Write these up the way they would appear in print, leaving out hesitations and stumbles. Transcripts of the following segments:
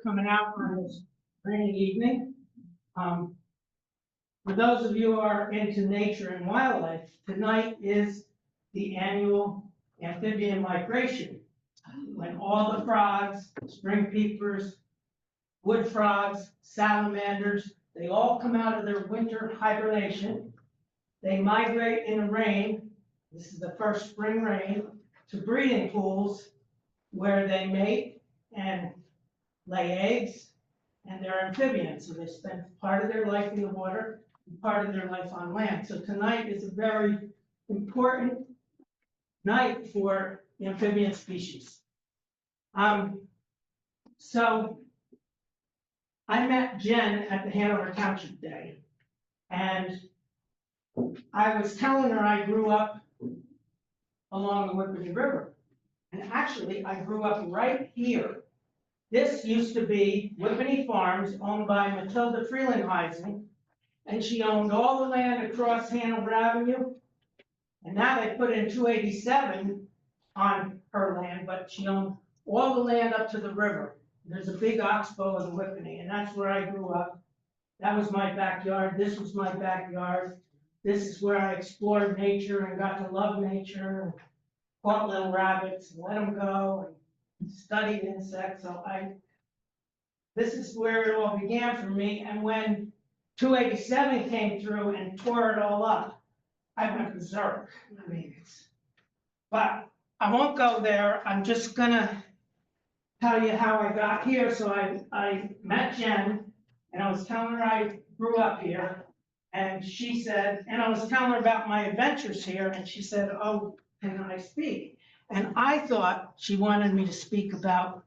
coming out on this rainy evening. For those of you who are into nature and wildlife, tonight is the annual amphibian migration, when all the frogs, spring peepers, wood frogs, salamanders, they all come out of their winter hibernation. They migrate in the rain. This is the first spring rain, to breeding pools where they mate and lay eggs, and they're amphibians, so they spend part of their life in the water and part of their life on land. So tonight is a very important night for the amphibian species. So I met Jen at the Hanover Township Day, and I was telling her I grew up along the Whippany River. And actually, I grew up right here. This used to be Whippany Farms, owned by Matilda Freelandheisen, and she owned all the land across Hanover Avenue. And now they put in 287 on her land, but she owned all the land up to the river. There's a big oxbow in Whippany, and that's where I grew up. That was my backyard. This was my backyard. This is where I explored nature and got to love nature, and caught little rabbits and let them go, and studied insects. So this is where it all began for me. And when 287 came through and tore it all up, I went berserk. I mean, but I won't go there. I'm just gonna tell you how I got here. So I met Jen, and I was telling her I grew up here, and she said, and I was telling her about my adventures here, and she said, "Oh, can I speak?" And I thought she wanted me to speak about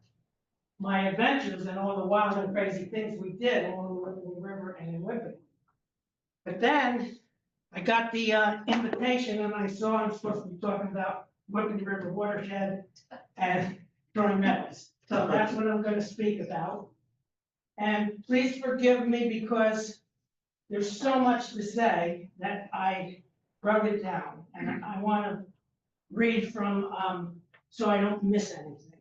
my adventures and all the wild and crazy things we did along the Whippany River and in Whippany. But then I got the invitation, and I saw I'm supposed to be talking about Whippany River watershed and Troy Meadows. So that's what I'm going to speak about. And please forgive me because there's so much to say that I wrote it down, and I want to read from so I don't miss anything.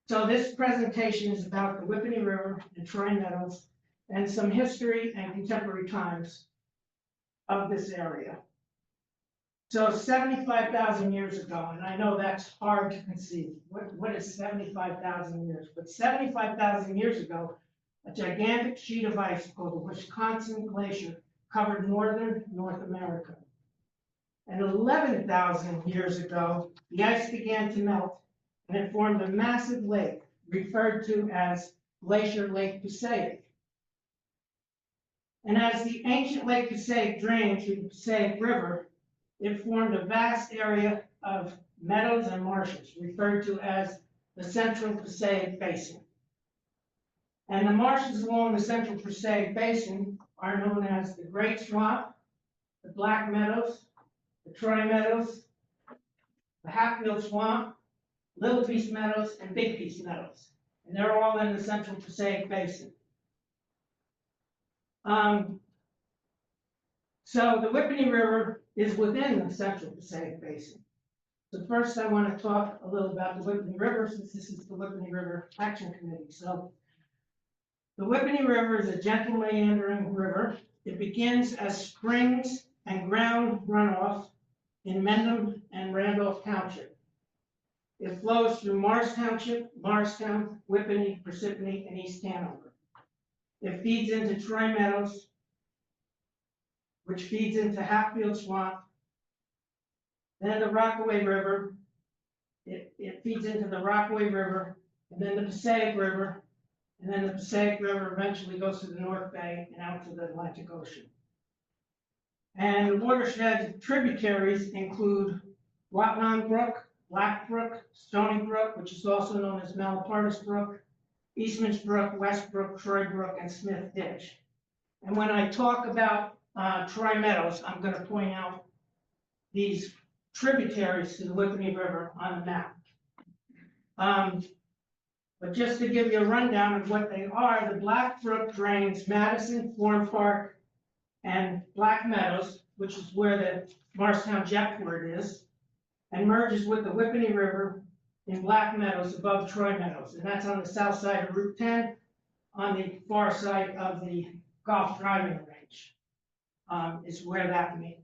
So this presentation is about the Whippany River and Troy Meadows and some history and contemporary times of this area. So 75,000 years ago, and I know that's hard to conceive. What is 75,000 years? But 75,000 years ago, a gigantic sheet of ice called the Wisconsin Glacier covered northern North America. And 11,000 years ago, the ice began to melt, and it formed a massive lake referred to as Glacier Lake Passaic. And as the ancient Lake Passaic drained through the Passaic River, it formed a vast area of meadows and marshes, referred to as the Central Passaic Basin. And the marshes along the Central Passaic Basin are known as the Great Swamp, the Black Meadows, the Troy Meadows, the Hatfield Swamp, Little Peace Meadows, and Big Peace Meadows. And they're all in the Central Passaic Basin. So the Whippany River is within the Central Passaic Basin. So first I want to talk a little about the Whippany River, since this is the Whippany River Action Committee. So the Whippany River is a gentle meandering river. It begins as springs and ground runoff in Mendham and Randolph Township. It flows through Morris Township, Morristown, Whippany, Parsippany, and East Hanover. It feeds into Troy Meadows, which feeds into Hatfield Swamp. Then the Rockaway River, it feeds into the Rockaway River, and then the Passaic River, and then the Passaic River eventually goes to the North Bay and out to the Atlantic Ocean. And the watershed tributaries include Whatnam Brook, Black Brook, Stony Brook, which is also known as Malapartis Brook, Eastman's Brook, West Brook, Troy Brook, and Smith Ditch. And when I talk about Troy Meadows, I'm going to point out these tributaries to the Whippany River on the map. But just to give you a rundown of what they are, the Black Brook drains Madison, Florham Park, and Black Meadows, which is where the Morristown Jetport is, and merges with the Whippany River in Black Meadows above Troy Meadows, and that's on the south side of Route 10, on the far side of the golf driving range, is where that meets.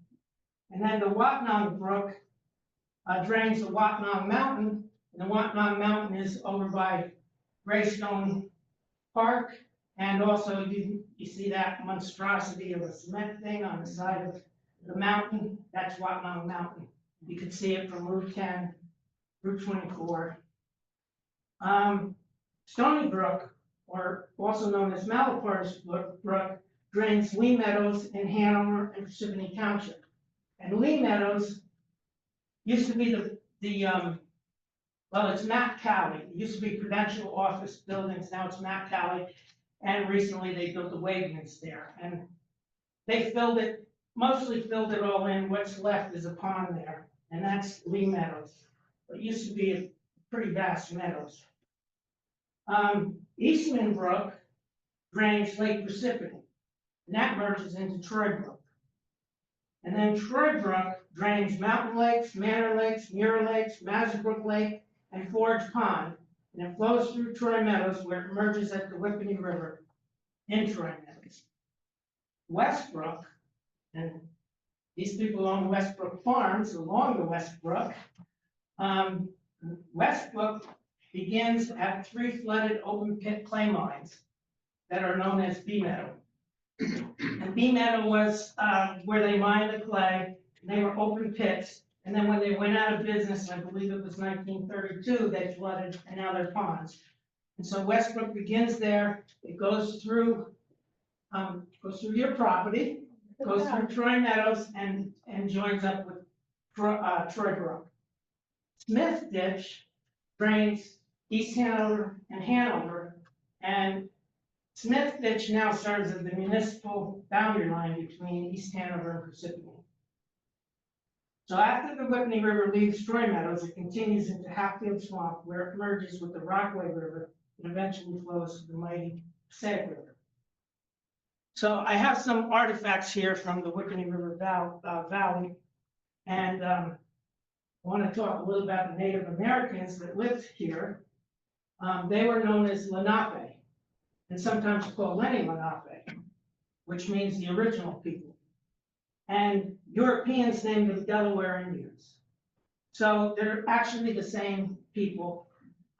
And then the Watnong Brook drains the Watnong Mountain, and the Watnong Mountain is over by Greystone Park, and also you see that monstrosity of a cement thing on the side of the mountain. That's Watnong Mountain. You can see it from Route 10, Route 24. Stony Brook, or also known as Malapar's Brook, drains Lee Meadows in Hanover and Parsippany Township. And Lee Meadows used to be well, it's Matt Cali. It used to be Prudential office buildings, now it's Matt Cali. And recently they built the Wegmans there. And they mostly filled it all in. What's left is a pond there, and that's Lee Meadows. It used to be a pretty vast meadows. Eastman Brook drains Lake Parsippany, and that merges into Troy Brook. And then Troy Brook drains Mountain Lakes, Manor Lakes, Muir Lakes, Mazabrook Lake, and Forge Pond, and it flows through Troy Meadows where it merges at the Whippany River in Troy Meadows. Westbrook, and these people own Westbrook Farms along the Westbrook. Westbrook begins at 3 flooded open pit clay mines that are known as B Meadow. And B Meadow was where they mined the clay, and they were open pits. And then when they went out of business, I believe it was 1932, they flooded, and now they're ponds. And so Westbrook begins there. It goes through your property, goes through Troy Meadows, and joins up with Troy Brook. Smith Ditch drains East Hanover and Hanover, and Smith Ditch now serves as the municipal boundary line between East Hanover and Parsippany. So after the Whippany River leaves Troy Meadows, it continues into Hatfield Swamp, where it merges with the Rockaway River and eventually flows to the mighty Passaic River. So I have some artifacts here from the Whippany River Valley, and I want to talk a little about the Native Americans that lived here. They were known as Lenape, and sometimes called Lenni Lenape, which means the original people. And Europeans named them Delaware Indians. So they're actually the same people.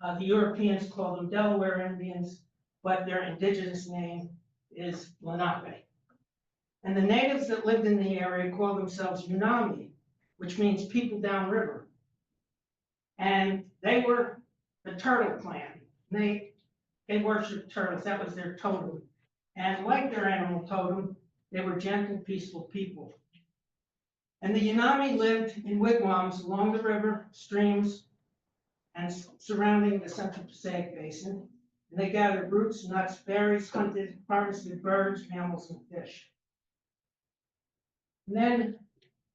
The Europeans call them Delaware Indians, but their indigenous name is Lenape. And the natives that lived in the area called themselves Unami, which means people downriver. And they were the turtle clan. They worshiped turtles. That was their totem. And like their animal totem, they were gentle, peaceful people. And the Unami lived in wigwams along the river, streams, and surrounding the Central Passaic Basin. And they gathered roots, nuts, berries, hunted, harvested birds, mammals, and fish. And then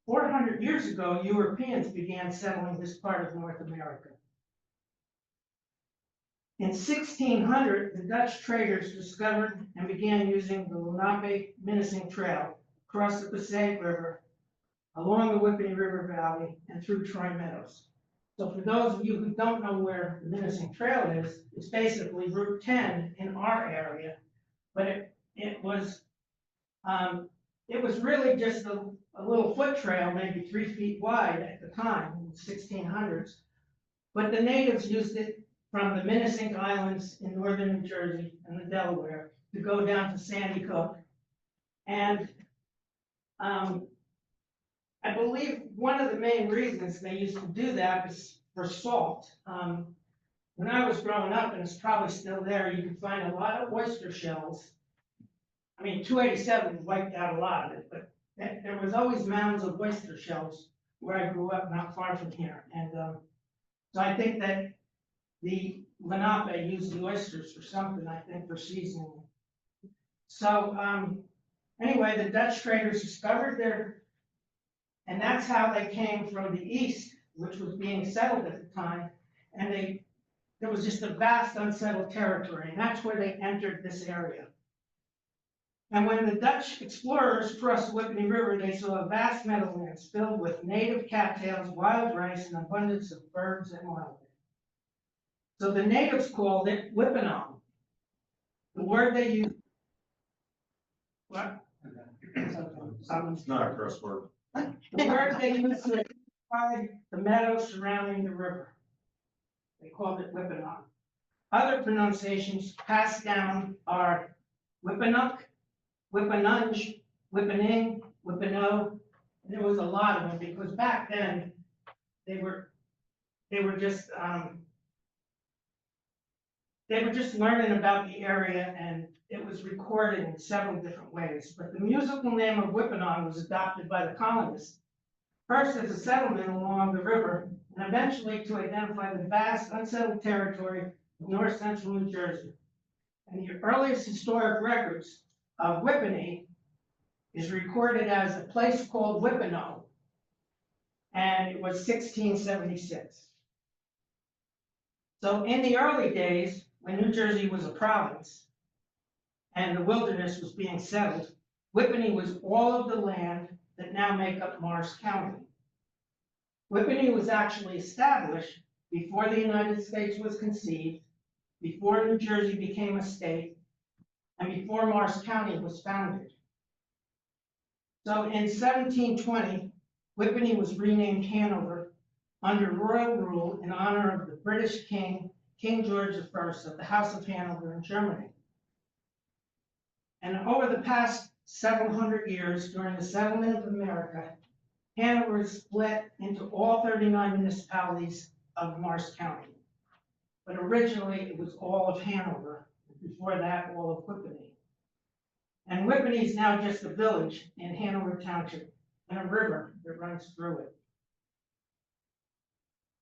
400 years ago, Europeans began settling this part of North America. In 1600, the Dutch traders discovered and began using the Lenape-Minisink Trail across the Passaic River, along the Whippany River Valley, and through Troy Meadows. So for those of you who don't know where the Minisink Trail is, it's basically Route 10 in our area, but it was really just a little foot trail, maybe 3 feet wide at the time, in the 1600s. But the natives used it from the Minisink Islands in northern New Jersey and the Delaware to go down to Sandy Hook. And I believe one of the main reasons they used to do that is for salt. When I was growing up, and it's probably still there, you can find a lot of oyster shells. I mean, 287 wiped out a lot of it, but there was always mounds of oyster shells where I grew up, not far from here. And so I think that the Lenape used the oysters for something, I think, for seasoning. So anyway, the Dutch traders discovered and that's how they came from the east, which was being settled at the time. And there was just a vast unsettled territory, and that's where they entered this area. And when the Dutch explorers crossed the Whippany River, they saw a vast meadowlands filled with native cattails, wild rice, and abundance of birds and wildlife. So the natives called it Whippany. The word they used. What? It's not a curse word. The word they used to describe the meadows surrounding the river. They called it Whippany. Other pronunciations passed down are Whippanuck, Whippanunge, Whippaning, Whippano. And there was a lot of them because back then they were just learning about the area, and it was recorded in several different ways. But the musical name of Whippany was adopted by the colonists, first as a settlement along the river, and eventually to identify the vast unsettled territory of north central New Jersey. And the earliest historic records of Whippany is recorded as a place called Whippano, and it was 1676. So in the early days, when New Jersey was a province and the wilderness was being settled, Whippany was all of the land that now make up Morris County. Whippany was actually established before the United States was conceived, before New Jersey became a state, and before Morris County was founded. So in 1720, Whippany was renamed Hanover under royal rule in honor of the British king, King George I of the House of Hanover in Germany. And over the past several hundred years during the settlement of America, Hanover is split into all 39 municipalities of Morris County. But originally it was all of Hanover, before that all of Whippany. And Whippany is now just a village in Hanover Township and a river that runs through it.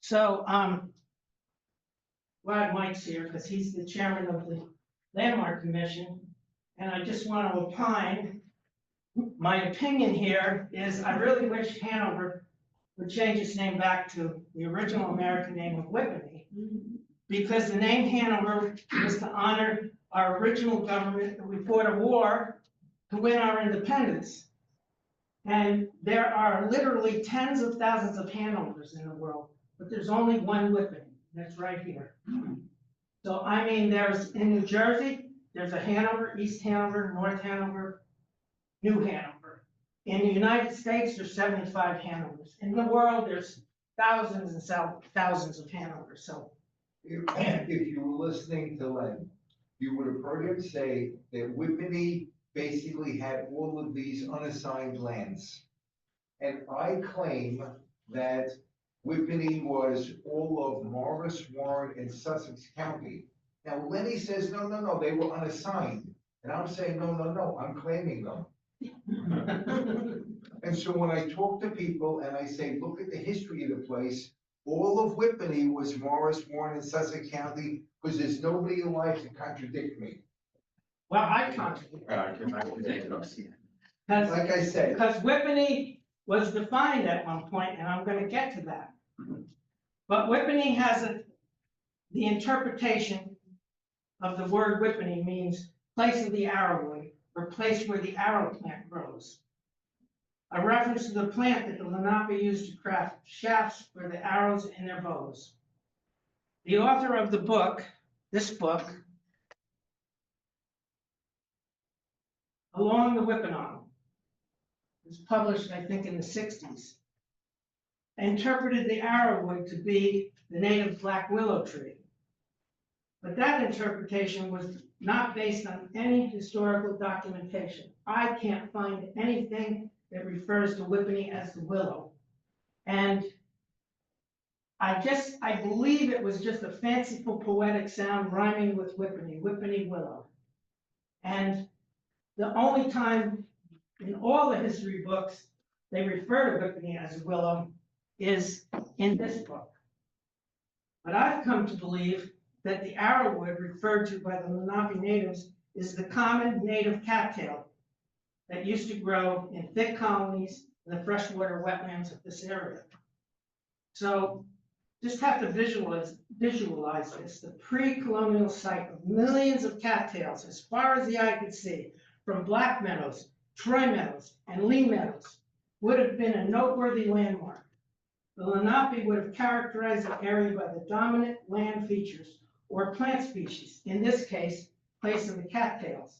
So, glad Mike's here because he's the chairman of the Landmark Commission. And I just want to opine, my opinion here is I really wish Hanover would change its name back to the original American name of Whippany, because the name Hanover was to honor our original government that we fought a war to win our independence. And there are literally tens of thousands of Hanovers in the world, but there's only one Whippany. That's right here. So, I mean, there's in New Jersey, there's a Hanover, East Hanover, North Hanover, New Hanover. In the United States, there's 75 Hanovers. In the world, there's thousands and thousands of Hanovers. So, if you were listening to Len, you would have heard him say that Whippany basically had all of these unassigned lands. And I claim that Whippany was all of Morris, Warren, and Sussex County. Now, Lenny says, no, they were unassigned. And I'm saying, no, I'm claiming them. And so when I talk to people and I say, look at the history of the place, all of Whippany was Morris, Warren, and Sussex County, because there's nobody alive to contradict me. well, I contradict. Like I said, Because Whippany was defined at one point, and I'm going to get to that. But Whippany has the interpretation of the word Whippany means place of the arrowwood, or place where the arrow plant grows. A reference to the plant that the Lenape used to craft shafts for the arrows in their bows. The author of the book, this book, Along the Whippany, was published, I think, in the 60s, interpreted the arrowwood to be the native black willow tree. But that interpretation was not based on any historical documentation. I can't find anything that refers to Whippany as the willow. And I believe it was just a fanciful poetic sound rhyming with Whippany, Whippany willow. And the only time in all the history books they refer to Whippany as a willow is in this book. But I've come to believe that the arrowwood referred to by the Lenape natives is the common native cattail that used to grow in thick colonies in the freshwater wetlands of this area. So just have to visualize this, the pre-colonial site of millions of cattails as far as the eye could see, from Black Meadows, Troy Meadows, and Lee Meadows, would have been a noteworthy landmark. The Lenape would have characterized the area by the dominant land features, or plant species, in this case, place of the cattails.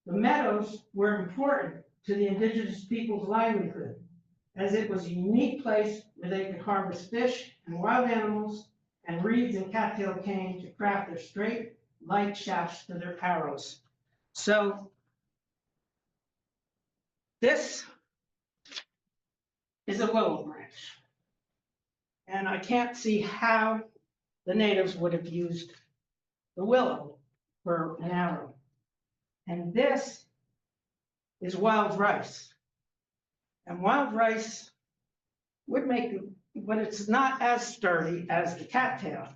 The meadows were important to the indigenous people's livelihood, as it was a unique place where they could harvest fish and wild animals and reeds and cattail cane to craft their straight, light shafts to their arrows. So this is a willow branch. And I can't see how the natives would have used the willow for an arrow. And this is wild rice. And wild rice would make, but it's not as sturdy as the cattail.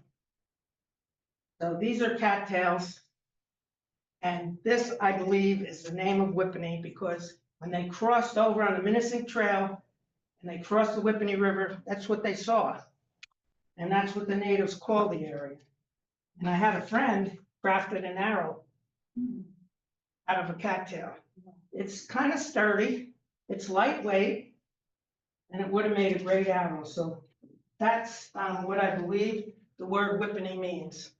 So these are cattails. And this, I believe, is the name of Whippany, because when they crossed over on the Menacing Trail and they crossed the Whippany River, that's what they saw. And that's what the natives called the area. And I had a friend crafted an arrow out of a cattail. It's kind of sturdy, it's lightweight, and it would have made a great arrow. So that's what I believe the word Whippany means.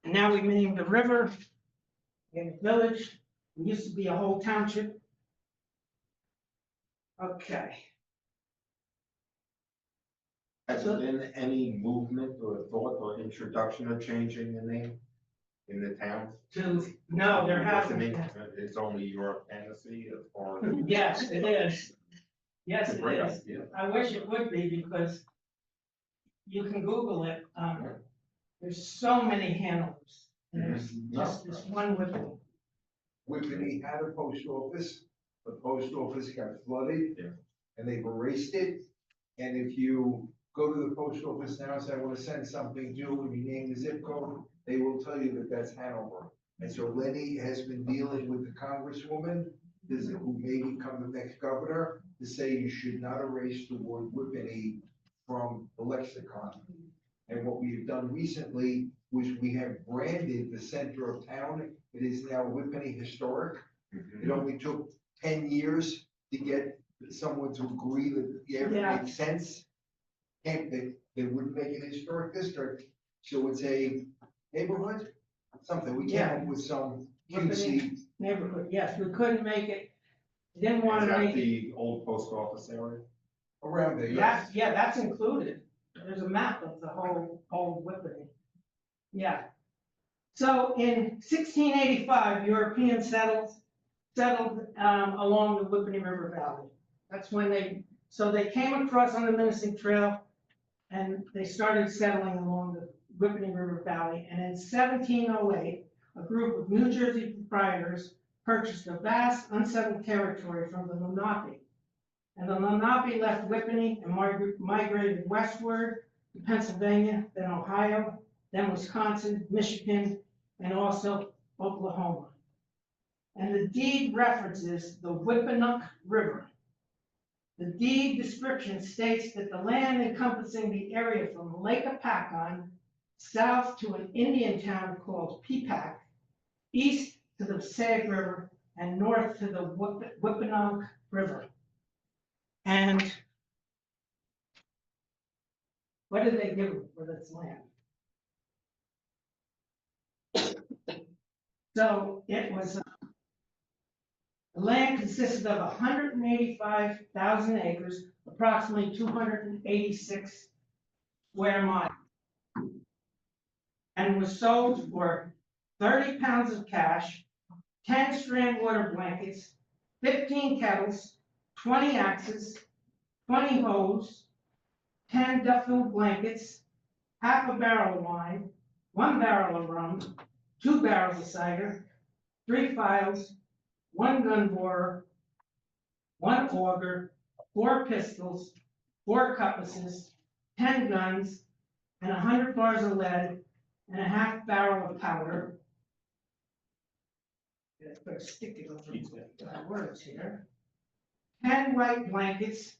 And now we've named the river, we have a village, it used to be a whole township. Okay. Has there been any movement or thought or introduction of changing the name in the town? No, there hasn't been. It's only your fantasy as far as. Yes, it is. Yes, it Great is. idea. I wish it would be, because you can Google it. There's so many handlers. And there's just this one Whippany. Whippany had a post office, the post office got flooded. Yeah. And they've erased it, and if you go to the post office now and say, I wanna send something new, and you name the zip code, they will tell you that that's Hanover. And so Lenny has been dealing with the congresswoman, who may become the next governor, to say you should not erase the word Whippany from the lexicon. And what we've done recently was we have branded the center of town. It is now Whippany Historic. It only took 10 years to get someone to agree that the area makes sense. And they wouldn't make it a historic district. So it's a neighborhood, something. We came up with some cutesy. Neighborhood, yes, we couldn't make it. Didn't want Is to that make it. the old post office area? Around there, yes. Yeah, that's included. There's a map of the whole Whippany. Yeah. So in 1685, Europeans settled along the Whippany River Valley. That's when they came across on the Menacing Trail, and they started settling along the Whippany River Valley. And in 1708, a group of New Jersey proprietors purchased a vast unsettled territory from the Lenape. And the Lenape left Whippany and migrated westward to Pennsylvania, then Ohio, then Wisconsin, Michigan, and also Oklahoma. And the deed references the Whippanock River. The deed description states that the land encompassing the area from Lake Apacon south to an Indian town called Peapack, east to the Passaic River, and north to the Whippanock River. And what did they give them for this land? So it was, the land consisted of 185,000 acres, approximately 286 square miles, and was sold for 30 pounds of cash, 10 strand water blankets, 15 kettles, 20 axes, 20 hoes, 10 Duffield blankets, half a barrel of wine, 1 barrel of rum, 2 barrels of cider, 3 files, 1 gun borer, 1 auger, 4 pistols, 4 cutlasses, 10 guns, and 100 bars of lead, and a half barrel of powder. Let's put a sticky over the words here. 10 white blankets,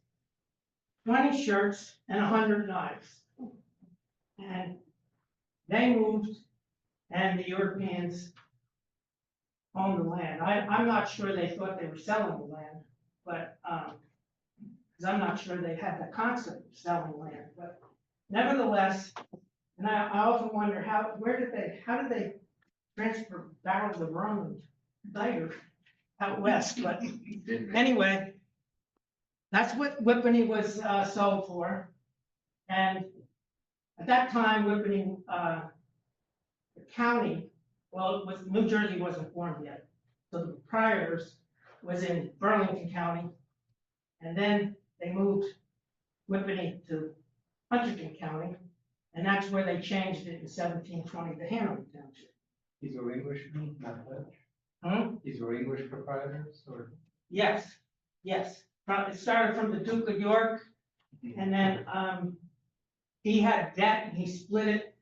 20 shirts, and 100 knives. And they moved, and the Europeans owned the land. I'm not sure they thought they were selling the land, but, because I'm not sure they had the concept of selling land, but nevertheless, And I often wonder how did they transfer barrels of rum and cider out west, but anyway, that's what Whippany was, sold for. And at that time, Whippany, the county, well, New Jersey wasn't formed yet. So the proprietors was in Burlington County. And then they moved Whippany to Huntington County. And that's where they changed it in 1720 to Hanover Township. These are English, not Dutch? Hmm? These are English proprietors, or? Yes, yes. It started from the Duke of York, and then, he had debt and he split it.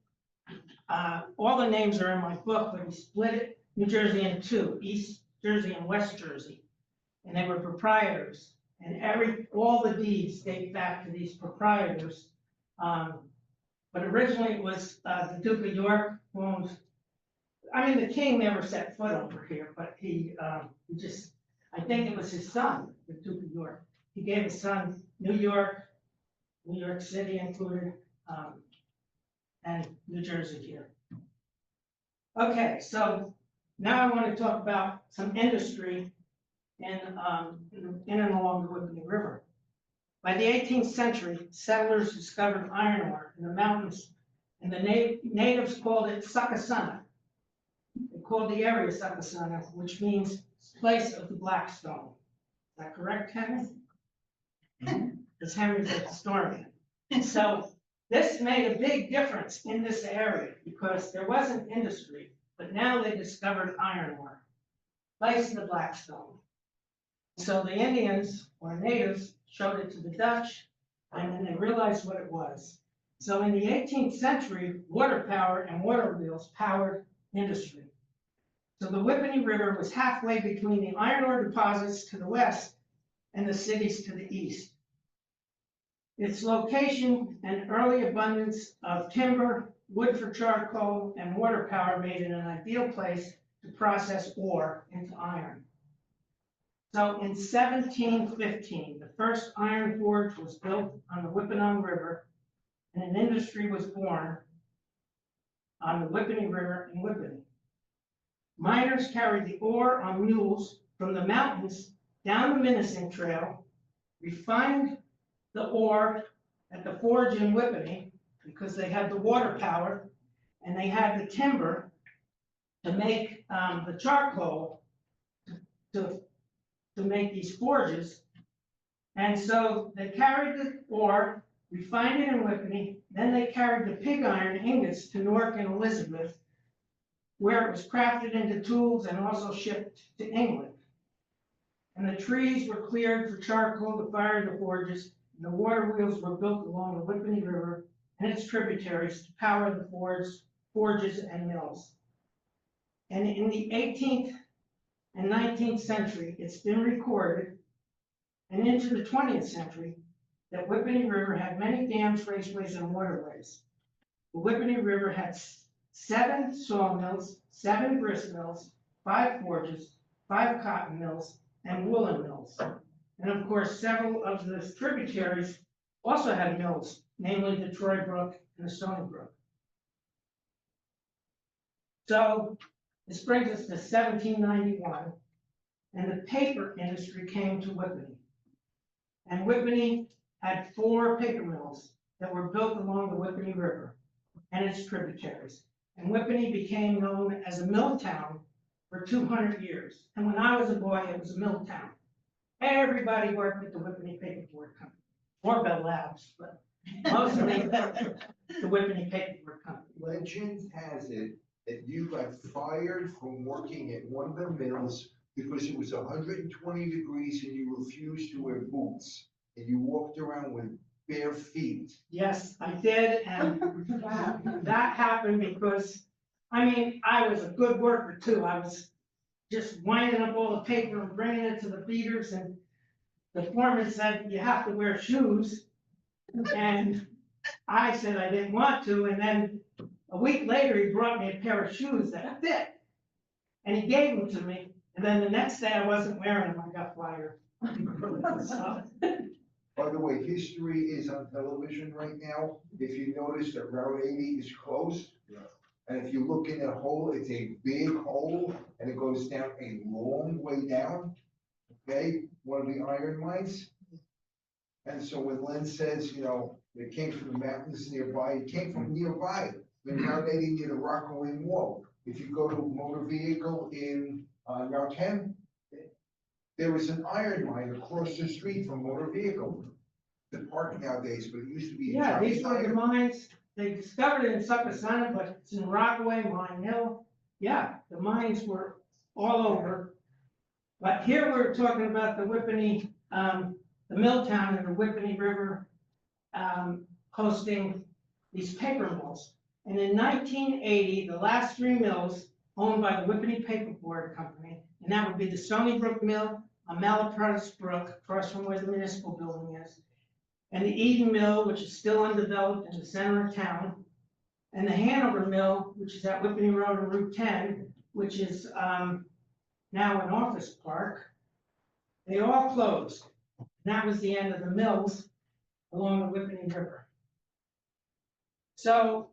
All the names are in my book, but he split it, New Jersey in two, East Jersey and West Jersey. And they were proprietors, and all the deeds date back to these proprietors. But originally it was, the Duke of York who owned, I mean, the king never set foot over here, but he just, I think it was his son, the Duke of York. He gave his son New York City included, and New Jersey here. Okay, so now I want to talk about some industry in and along the Whippany River. By the 18th century, settlers discovered iron ore in the mountains, and the natives called it Succasunna. They called the area Succasunna, which means place of the black stone. Is that correct, Henry? Because Henry's a historian. So this made a big difference in this area because there wasn't industry, but now they discovered iron ore, place of the black stone. So the Indians or natives showed it to the Dutch, and then they realized what it was. So in the 18th century, water power and water wheels powered industry. So the Whippany River was halfway between the iron ore deposits to the west and the cities to the east. Its location and early abundance of timber, wood for charcoal, and water power made it an ideal place to process ore into iron. So in 1715, the first iron forge was built on the Whippany River, and an industry was born on the Whippany River in Whippany. Miners carried the ore on mules from the mountains down the Menacing Trail, refined the ore at the forge in Whippany because they had the water power and they had the timber to make the charcoal to make these forges. And so they carried the ore, refined it in Whippany, then they carried the pig iron ingots to Newark and Elizabeth, where it was crafted into tools and also shipped to England. And the trees were cleared for charcoal to fire the forges, and the water wheels were built along the Whippany River and its tributaries to power the forges and mills. And in the 18th and 19th century, it's been recorded, and into the 20th century, that Whippany River had many dams, raceways, and waterways. The Whippany River had 7 sawmills, 7 grist mills, 5 forges, 5 cotton mills, and woolen mills. And of course, several of the tributaries also had mills, namely the Troy Brook and the Stony Brook. So this brings us to 1791, and the paper industry came to Whippany. And Whippany had 4 paper mills that were built along the Whippany River and its tributaries. And Whippany became known as a mill town for 200 years. And when I was a boy, it was a mill town. Everybody worked at the Whippany Paperboard Company, or Bell Labs, but mostly the Whippany Paperboard Company. Legend has it that you got fired from working at one of the mills because it was 120 degrees and you refused to wear boots. And you walked around with bare feet. Yes, I did, and that happened because, I mean, I was a good worker too. I was just winding up all the paper and bringing it to the beaters, and the foreman said, you have to wear shoes. And I said I didn't want to, and then a week later, he brought me a pair of shoes that fit. And he gave them to me, and then the next day I wasn't wearing them, I got fired. So, By the way, history is on television right now. If you notice that Route 80 is closed. Yeah. And if you look in that hole, it's a big hole and it goes down a long way down. Okay, one of the iron mines. And so when Len says, you know, it came from the mountains nearby, it came from nearby. In Route 80 near the Rockaway Wall. If you go to a motor vehicle in, Route 10, there was an iron mine across the street from motor vehicle. The park nowadays, but it used to be. a Yeah, giant these were the iron- mines, they discovered it in Succothana, but it's in Rockaway, Mine Hill. Yeah, the mines were all over. But here we're talking about the Whippany, the mill town and the Whippany River, hosting these paper mills. And in 1980, the last three mills owned by the Whippany Paperboard Company, and that would be the Stony Brook Mill on Malaprost Brook, across from where the municipal building is, and the Eden Mill, which is still undeveloped in the center of town, and the Hanover Mill, which is at Whippany Road and Route 10, which is now an office park. They all closed. And that was the end of the mills along the Whippany River. So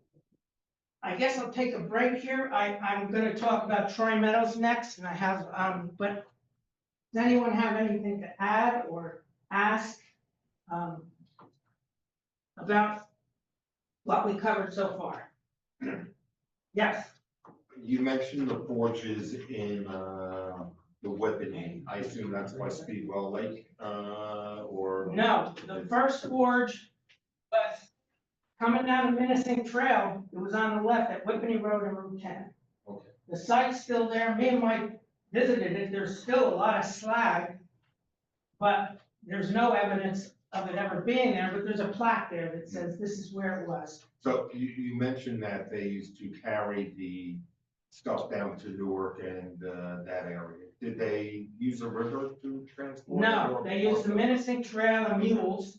I guess I'll take a break here. I'm gonna talk about Troy Meadows next, and I have, but does anyone have anything to add or ask about what we covered so far? Yes, You mentioned the forges in, the Whippany. I assume that's by Speedwell Lake, or? no, the first forge was coming down the Menacing Trail. It was on the left at Whippany Road and Route 10. Okay. The site's still there. Me and Mike visited it. There's still a lot of slag, but there's no evidence of it ever being there, but there's a plaque there that says this is where it was. So you mentioned that they used to carry the stuff down to Newark and, that area. Did they use a river to transport? it, No, or- they used the Menacing Trail and mules,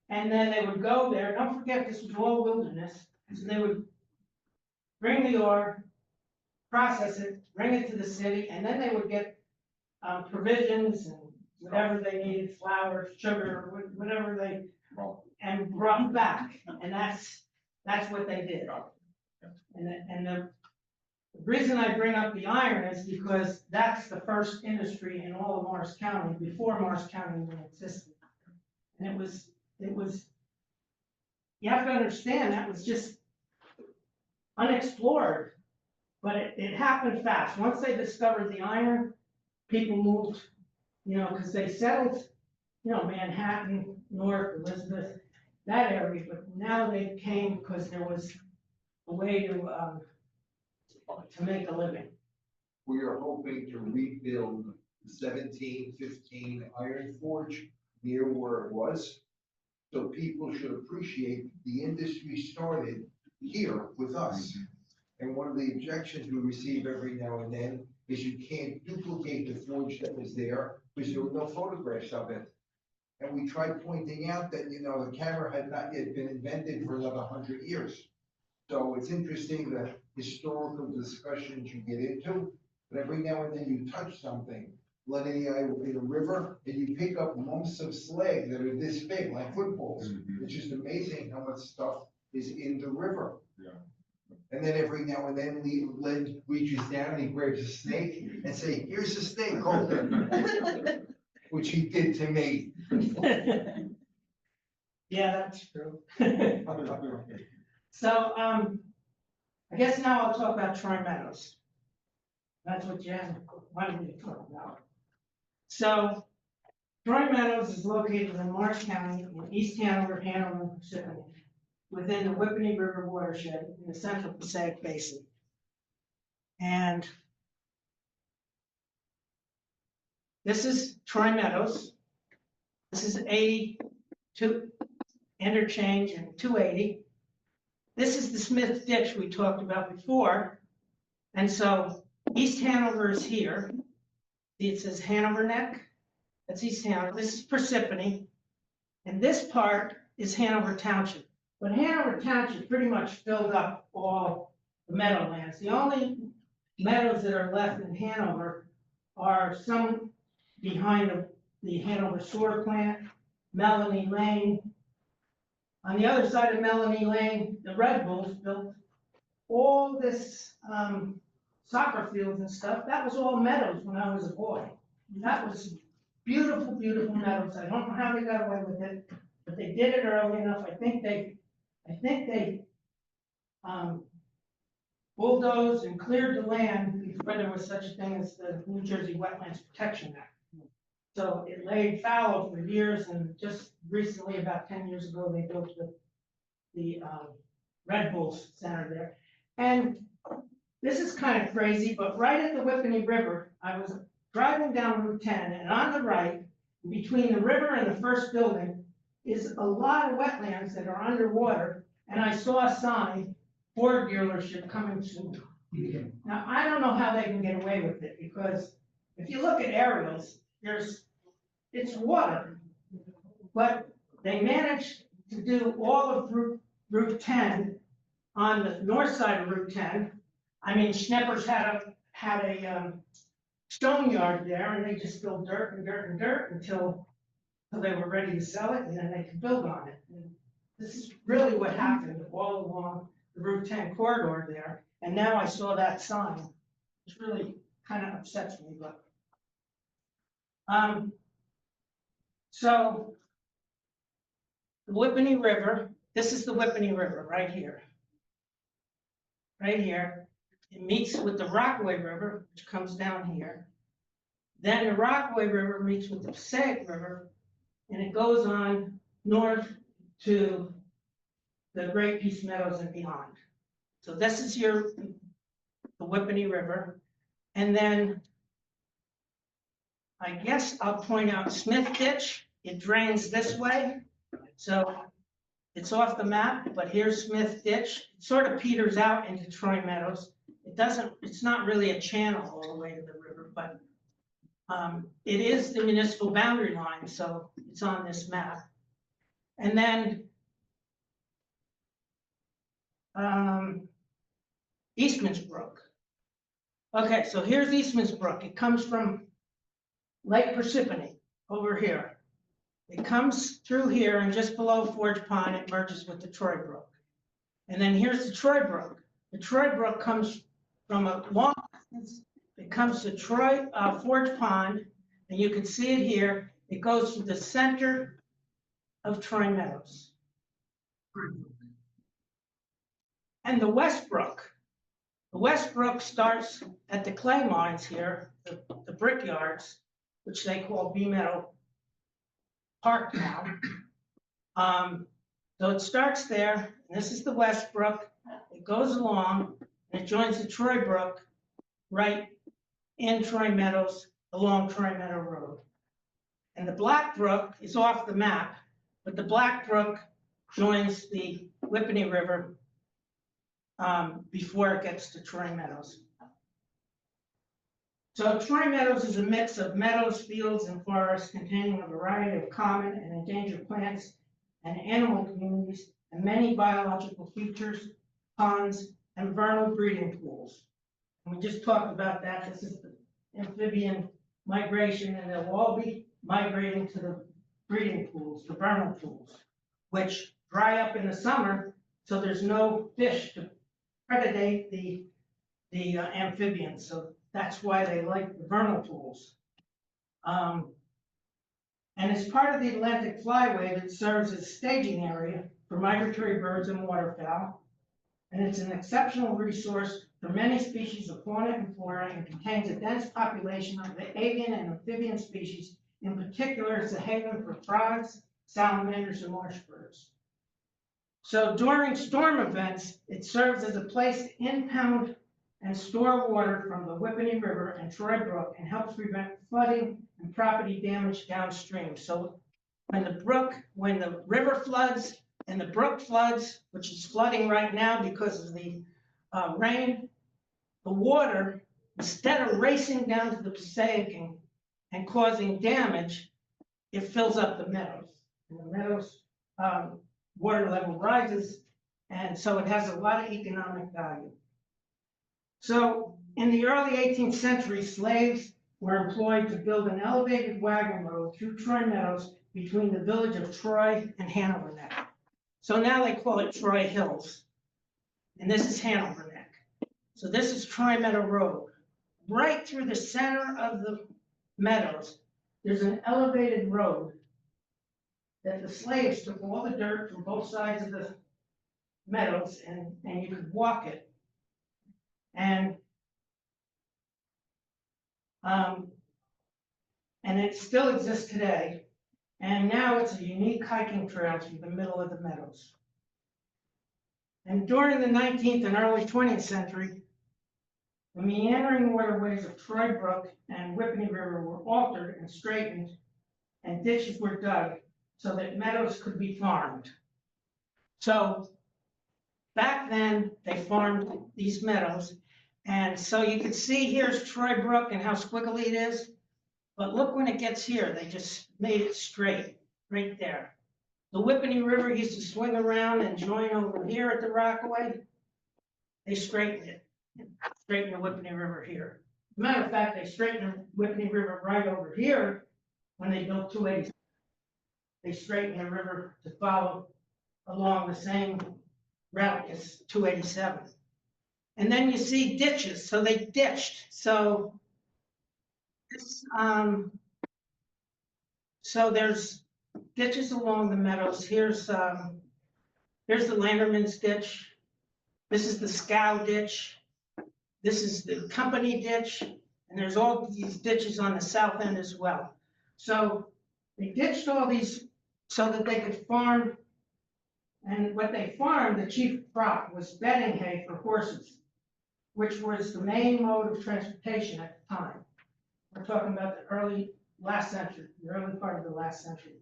and then they would go there. Don't forget, this was all wilderness. So they would bring the ore, process it, bring it to the city, and then they would get provisions and whatever they needed, flour, sugar, whatever they, Well, and brought them back. And that's what they did. And the reason I bring up the iron is because that's the first industry in all of Morris County, before Morris County even existed. And it was, you have to understand, that was just unexplored, but it happened fast. Once they discovered the iron, people moved, you know, because they settled, you know, Manhattan, North, Elizabeth, that area, but now they came because there was a way to make a living. We are hoping to rebuild the 1715 Iron Forge near where it was. So people should appreciate the industry started here with us. And one of the objections we receive every now and then is you can't duplicate the forge that was there because there were no photographs of it. And we tried pointing out that, you know, the camera had not yet been invented for another 100 years. So it's interesting the historical discussions you get into, but every now and then you touch something. Len and I will be in a river and you pick up lumps of slag that are this big, like footballs. It's just amazing how much stuff is in the river. Yeah. And then every now and then Len reaches down and he grabs a snake and say, here's a snake, hold it. Which he did to me. Yeah, that's true. So, I guess now I'll talk about Troy Meadows. That's what Jen wanted me to talk about. So, Troy Meadows is located in Morris County in East Hanover, Hanover, and Parsippany, within the Whippany River watershed in the Central Passaic Basin. And this is Troy Meadows. This is 82 interchange and 280. This is the Smith Ditch we talked about before. And so East Hanover is here. See, it says Hanover Neck. That's East Hanover. This is Parsippany. And this part is Hanover Township. But Hanover Township pretty much filled up all the meadowlands. The only meadows that are left in Hanover are some behind the Hanover sewer plant Melanie Lane. On the other side of Melanie Lane, the Red Bulls built all this, soccer fields and stuff. That was all meadows when I was a boy. That was beautiful, beautiful meadows. I don't know how they got away with it, but they did it early enough. I think they bulldozed and cleared the land before there was such a thing as the New Jersey Wetlands Protection Act. So it laid fallow for years, and just recently, about 10 years ago, they built the Red Bulls Center there. And this is kind of crazy, but right at the Whippany River, I was driving down Route 10, and on the right, between the river and the first building, is a lot of wetlands that are underwater, and I saw a sign, Ford dealership coming soon. Now, I don't know how they can get away with it, because if you look at aerials, it's water. But they managed to do all of Route 10 on the north side of Route 10. I mean, Schneppers had a stone yard there, and they just filled dirt and dirt and dirt until they were ready to sell it, and then they could build on it. And this is really what happened all along the Route 10 corridor there. And now I saw that sign, which really kind of upsets me, but. So the Whippany River, this is the Whippany River right here. Right here. It meets with the Rockaway River, which comes down here. Then the Rockaway River meets with the Passaic River, and it goes on north to the Great Peace Meadows and beyond. So this is the Whippany River. And then I guess I'll point out Smith Ditch. It drains this way. So it's off the map, but here's Smith Ditch. It sort of peters out into Troy Meadows. It's not really a channel all the way to the river, but it is the municipal boundary line, so it's on this map. And then Eastman's Brook. Okay, so here's Eastman's Brook. It comes from Lake Parsippany over here. It comes through here, and just below Forge Pond, it merges with the Troy Brook. And then here's the Troy Brook. The Troy Brook comes from a long distance. It comes to Forge Pond, and you can see it here. It goes through the center of Troy Meadows. And the West Brook. The West Brook starts at the clay mines here, the brick yards, which they call Bee Meadow Park now. So it starts there, and this is the West Brook. It goes along, and it joins the Troy Brook right in Troy Meadows, along Troy Meadow Road. And the Black Brook is off the map, but the Black Brook joins the Whippany River before it gets to Troy Meadows. So Troy Meadows is a mix of meadows, fields, and forests containing a variety of common and endangered plants and animal communities, and many biological features, ponds, and vernal breeding pools. And we just talked about that. This is the amphibian migration, and they'll all be migrating to the breeding pools, the vernal pools, which dry up in the summer, so there's no fish to predate the amphibians. So that's why they like the vernal pools. And it's part of the Atlantic Flyway that serves as a staging area for migratory birds and waterfowl. And it's an exceptional resource for many species of fauna and flora, and contains a dense population of the avian and amphibian species. In particular, it's a haven for frogs, salamanders, and marsh birds. So during storm events, it serves as a place to impound and store water from the Whippany River and Troy Brook, and helps prevent flooding and property damage downstream. So when the river floods and the brook floods, which is flooding right now because of the rain, the water, instead of racing down to the Passaic and causing damage, it fills up the meadows. And the meadows water level rises, and so it has a lot of economic value. So in the early 18th century, slaves were employed to build an elevated wagon road through Troy Meadows between the village of Troy and Hanover Neck. So now they call it Troy Hills. And this is Hanover Neck. So this is Troy Meadow Road. Right through the center of the meadows, there's an elevated road that the slaves took all the dirt from both sides of the meadows and you could walk it. And it still exists today. And now it's a unique hiking trail through the middle of the meadows. And during the 19th and early 20th century, the meandering waterways of Troy Brook and Whippany River were altered and straightened, and ditches were dug so that meadows could be farmed. So back then, they farmed these meadows. And so you can see here's Troy Brook and how squiggly it is. But look when it gets here, they just made it straight, right there. The Whippany River used to swing around and join over here at the Rockaway. They straightened it, straightened the Whippany River here. As a matter of fact, they straightened the Whippany River right over here when they built 280. They straightened the river to follow along the same route as 287. And then you see ditches, so they ditched. So there's ditches along the meadows. Here's the Landerman's ditch. This is the Scow ditch. This is the Company ditch. And there's all these ditches on the south end as well. So they ditched all these so that they could farm. And what they farmed, the chief crop, was bedding hay for horses, which was the main mode of transportation at the time. We're talking about the early part of the last century.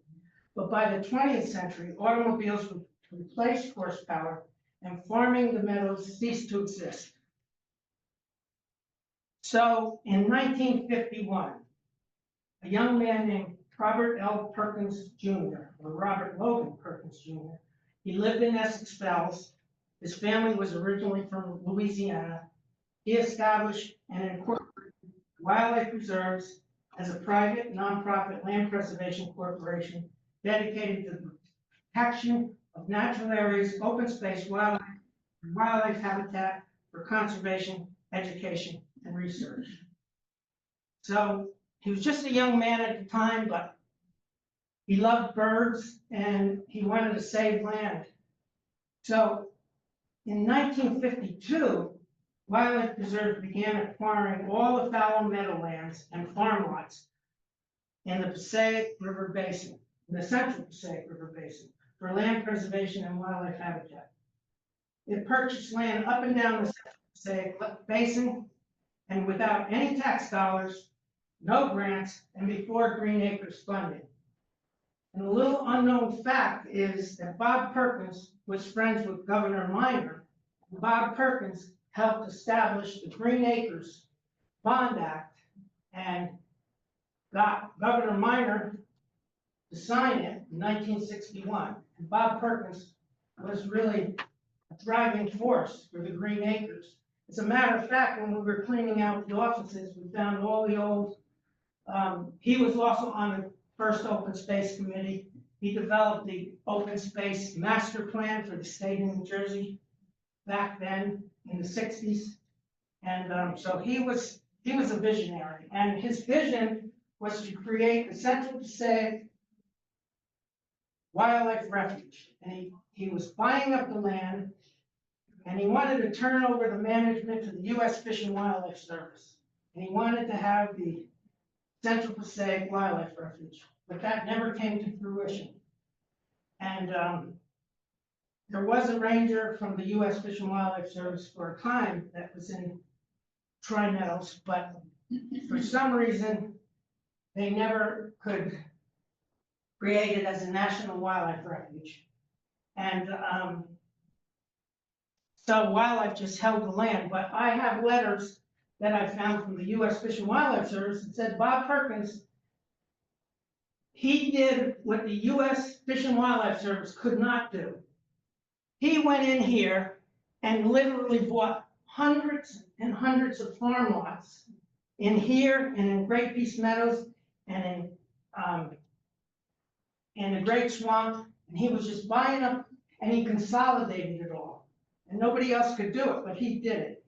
But by the 20th century, automobiles replaced horsepower and farming the meadows ceased to exist. So in 1951, a young man named Robert L. Perkins Jr., or Robert Logan Perkins Jr., he lived in Essex Fells. His family was originally from Louisiana. He established and incorporated wildlife reserves as a private, nonprofit land preservation corporation dedicated to the protection of natural areas, open space, wildlife habitat for conservation, education, and research. So he was just a young man at the time, but he loved birds and he wanted to save land. So in 1952, wildlife preserves began acquiring all the fallow meadowlands and farm lots in the Passaic River Basin, in the central Passaic River Basin, for land preservation and wildlife habitat. It purchased land up and down the central Passaic Basin, and without any tax dollars, no grants, and before Green Acres funding. And a little unknown fact is that Bob Perkins was friends with Governor Minor. Bob Perkins helped establish the Green Acres Bond Act and got Governor Minor to sign it in 1961. And Bob Perkins was really a driving force for the Green Acres. As a matter of fact, when we were cleaning out the offices, we found all the old, he was also on the first open space committee. He developed the open space master plan for the state of New Jersey back then in the 60s. And so he was a visionary, and his vision was to create the Central Passaic Wildlife Refuge. And he was buying up the land, and he wanted to turn over the management to the U.S. Fish and Wildlife Service. And he wanted to have the Central Passaic Wildlife Refuge, but that never came to fruition. And there was a ranger from the U.S. Fish and Wildlife Service for a time that was in Troy Meadows, but for some reason, they never could create it as a national wildlife refuge. And so wildlife just held the land, but I have letters that I found from the U.S. Fish and Wildlife Service that said Bob Perkins, he did what the U.S. Fish and Wildlife Service could not do. He went in here and literally bought hundreds and hundreds of farm lots in here and in Great Peace Meadows and in and the Great Swamp, and he was just buying up, and he consolidated it all. And nobody else could do it, but he did it.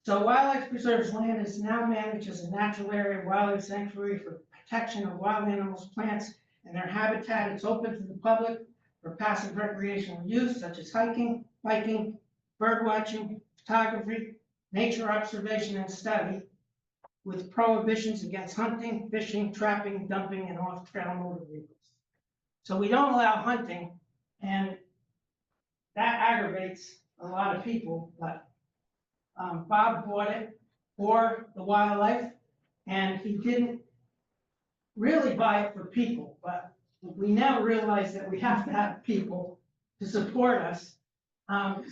So Wildlife Preserve's land is now managed as a natural area wildlife sanctuary for protection of wild animals, plants, and their habitat. It's open to the public for passive recreational use such as hiking, biking, bird watching, photography, nature observation and study, with prohibitions against hunting, fishing, trapping, dumping, and off-trail motor vehicles. So we don't allow hunting, and that aggravates a lot of people, but Bob bought it for the wildlife, and he didn't really buy it for people, but we now realize that we have to have people to support us.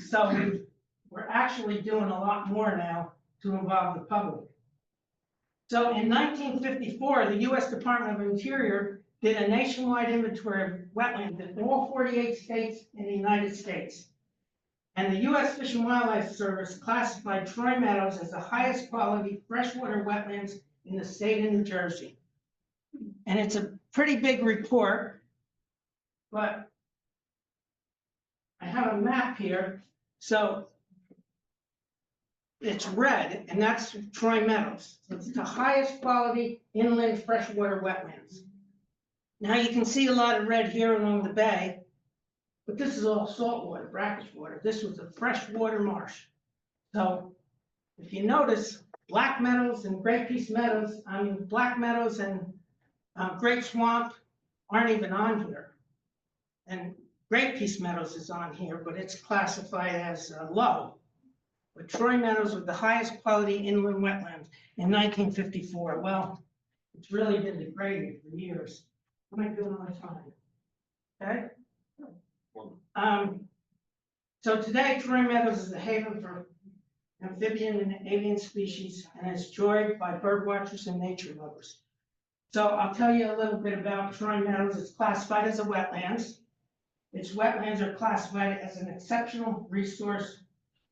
So we're actually doing a lot more now to involve the public. So in 1954, the US Department of Interior did a nationwide inventory of wetlands in all 48 states in the United States. And the US Fish and Wildlife Service classified Troy Meadows as the highest quality freshwater wetlands in the state of New Jersey. And it's a pretty big report, but I have a map here. So it's red, and that's Troy Meadows. It's the highest quality inland freshwater wetlands. Now you can see a lot of red here along the bay, but this is all saltwater, brackish water. This was a freshwater marsh. So if you notice, black meadows and Great Peace Meadows, Black Meadows and Great Swamp aren't even on here. And Great Peace Meadows is on here, but it's classified as low. But Troy Meadows was the highest quality inland wetland in 1954. Well, it's really been degraded for years. What am I doing on my time? Okay. So today, Troy Meadows is a haven for amphibian and avian species, and is enjoyed by bird watchers and nature lovers. So I'll tell you a little bit about Troy Meadows. It's classified as a wetlands. Its wetlands are classified as an exceptional resource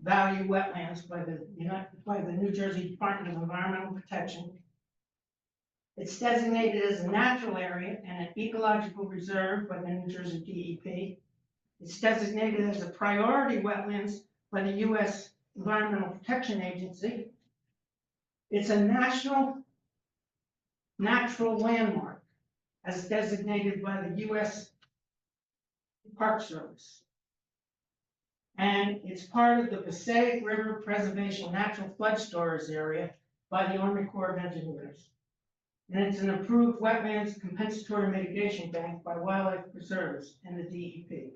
value wetlands by the New Jersey Department of Environmental Protection. It's designated as a natural area and an ecological reserve by the New Jersey DEP. It's designated as a priority wetlands by the U.S. Environmental Protection Agency. It's a national natural landmark as designated by the U.S. Park Service. And it's part of the Passaic River Preservation Natural Flood Storage Area by the Army Corps of Engineers. And it's an approved wetlands compensatory mitigation bank by Wildlife Preserves and the DEP.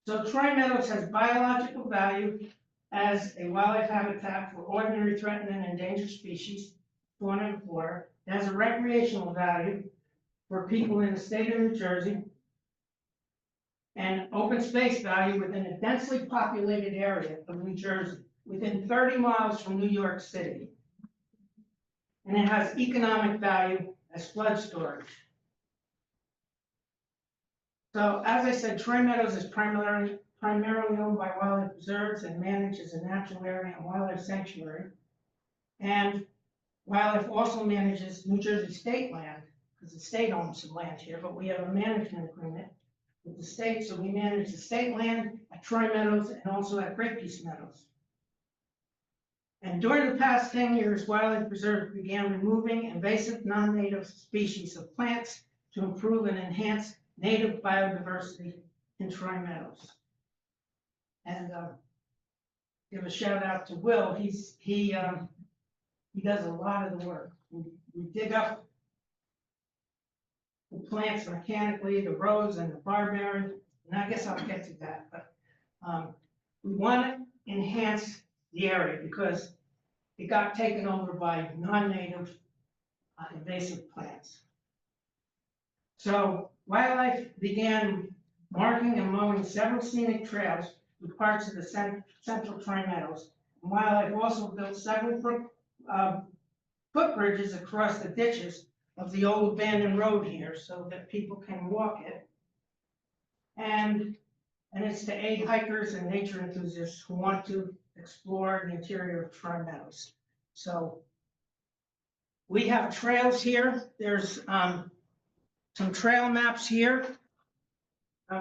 So Troy Meadows has biological value as a wildlife habitat for ordinary, threatened, and endangered species, fauna and flora. It has a recreational value for people in the state of New Jersey, and open space value within a densely populated area of New Jersey, within 30 miles from New York City. And it has economic value as flood storage. So as I said, Troy Meadows is primarily owned by Wildlife Preserves and managed as a natural area and wildlife sanctuary. And Wildlife also manages New Jersey state land, because the state owns some land here, but we have a management agreement with the state, so we manage the state land at Troy Meadows and also at Great Peace Meadows. And during the past 10 years, Wildlife Preserve began removing invasive non-native species of plants to improve and enhance native biodiversity in Troy Meadows. And give a shout out to Will. He does a lot of the work. We dig up the plants mechanically, the rose and the barberry, and I guess I'll get to that, but we want to enhance the area because it got taken over by non-native invasive plants. So Wildlife began marking and mowing several scenic trails with parts of the central Troy Meadows. And Wildlife also built several footbridges across the ditches of the old abandoned road here so that people can walk it. And it's to aid hikers and nature enthusiasts who want to explore the interior of Troy Meadows. So we have trails here. There's some trail maps here.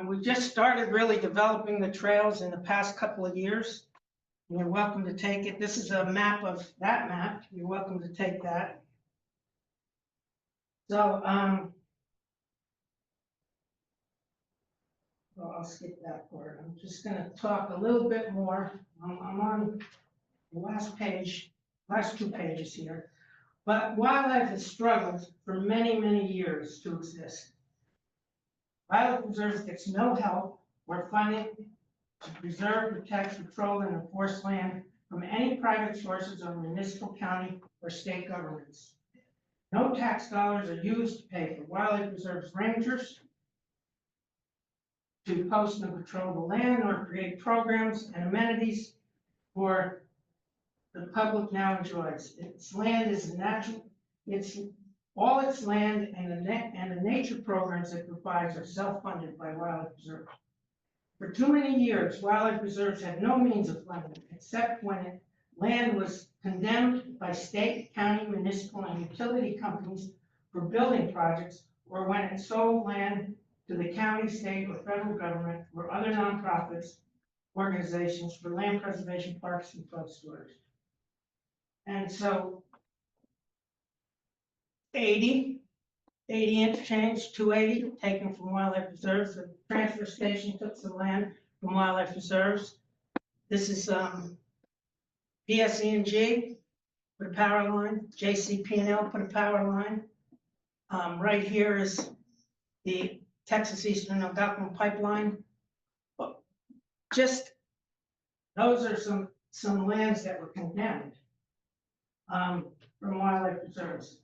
We just started really developing the trails in the past couple of years. You're welcome to take it. This is a map of that map. You're welcome to take that. So, well, I'll skip that part. I'm just gonna talk a little bit more. I'm on the last page, last 2 pages here. But wildlife has struggled for many, many years to exist. Wildlife preserves gets no help or funding to preserve, protect, control, and enforce land from any private sources or municipal, county, or state governments. No tax dollars are used to pay for wildlife preserves rangers to post and patrol the land or create programs and amenities for the public now enjoys. Its land is natural, all its land and the nature programs it provides are self-funded by wildlife preserves. For too many years, wildlife preserves had no means of funding, except when land was condemned by state, county, municipal, and utility companies for building projects, or when it sold land to the county, state, or federal government, or other nonprofits, organizations for land preservation, parks, and flood storage. And so 80 interchange, 280 taken from wildlife preserves. The transfer station took some land from wildlife preserves. This is PSE&G put a power line. JCP&L put a power line. Right here is the Texas Eastern Algonquin pipeline. Just those are some lands that were condemned from wildlife preserves.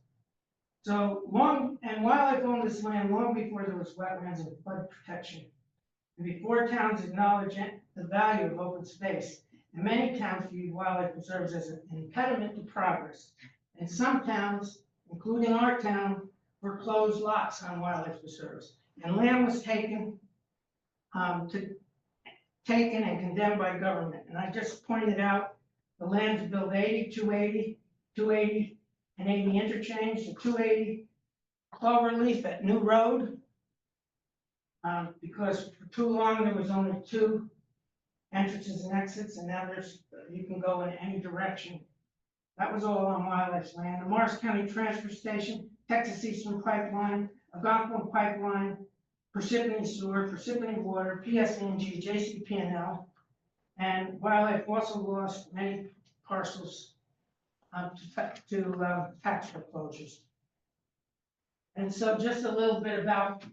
So wildlife owned this land long before there was wetlands and flood protection, and before towns acknowledged the value of open space. And many towns viewed wildlife preserves as an impediment to progress. And some towns, including our town, foreclosed lots on wildlife preserves, and land was taken and condemned by government. And I just pointed out the land to build 80, 280, and 80 interchange, the 280 cloverleaf at New Road, because for too long there was only 2 entrances and exits, and now you can go in any direction. That was all on wildlife land. The Morris County Transfer Station, Texas Eastern Pipeline, Algonquin Pipeline, Parsippany Sewer, Parsippany Water, PSE&G, JCP&L, and wildlife also lost many parcels to tax foreclosures. And so just a little bit about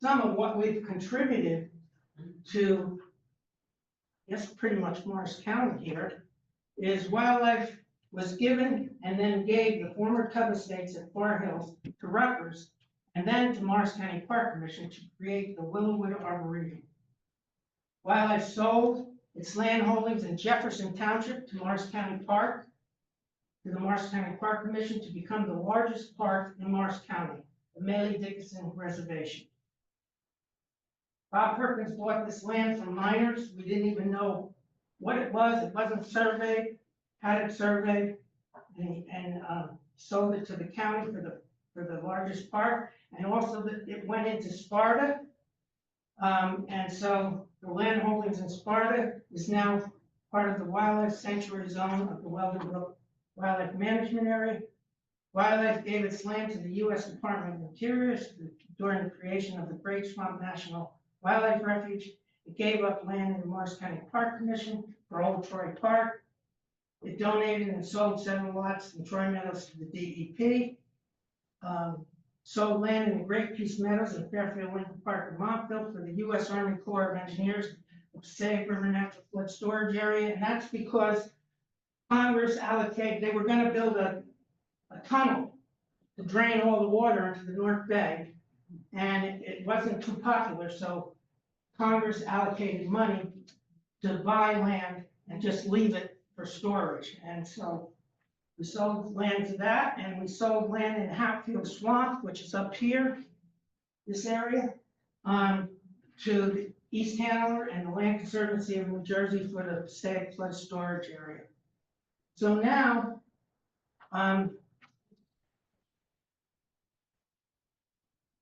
some of what we've contributed to, yes, pretty much Morris County here, is wildlife was given and then gave the former Tubb Estates at Far Hills to Rutgers, and then to Morris County Park Commission to create the Willowwood Arboretum. Wildlife sold its land holdings in Jefferson Township to Morris County Park, to the Morris County Park Commission, to become the largest park in Morris County, the Maley Dickinson Reservation. Bob Perkins bought this land from miners. We didn't even know what it was. It wasn't surveyed, had it surveyed, and sold it to the county for the largest park. And also that it went into Sparta. And so the land holdings in Sparta is now part of the wildlife sanctuary zone of the Weldon Brook Wildlife Management Area. Wildlife gave its land to the U.S. Department of Interior during the creation of the Great Swamp National Wildlife Refuge. It gave up land in the Morris County Park Commission for Old Troy Park. It donated and sold several lots in Troy Meadows to the DEP. Sold land in the Great Peace Meadows and Fairfield Lincoln Park in Montville for the U.S. Army Corps of Engineers, the Passaic River Natural Flood Storage Area. And that's because Congress allocated, they were going to build a tunnel to drain all the water into the North Bay, and it wasn't too popular, so Congress allocated money to buy land and just leave it for storage. And so we sold land to that, and we sold land in Hatfield Swamp, which is up here, this area, to the East Hanover and the Land Conservancy of New Jersey for the Passaic Flood Storage Area. So now,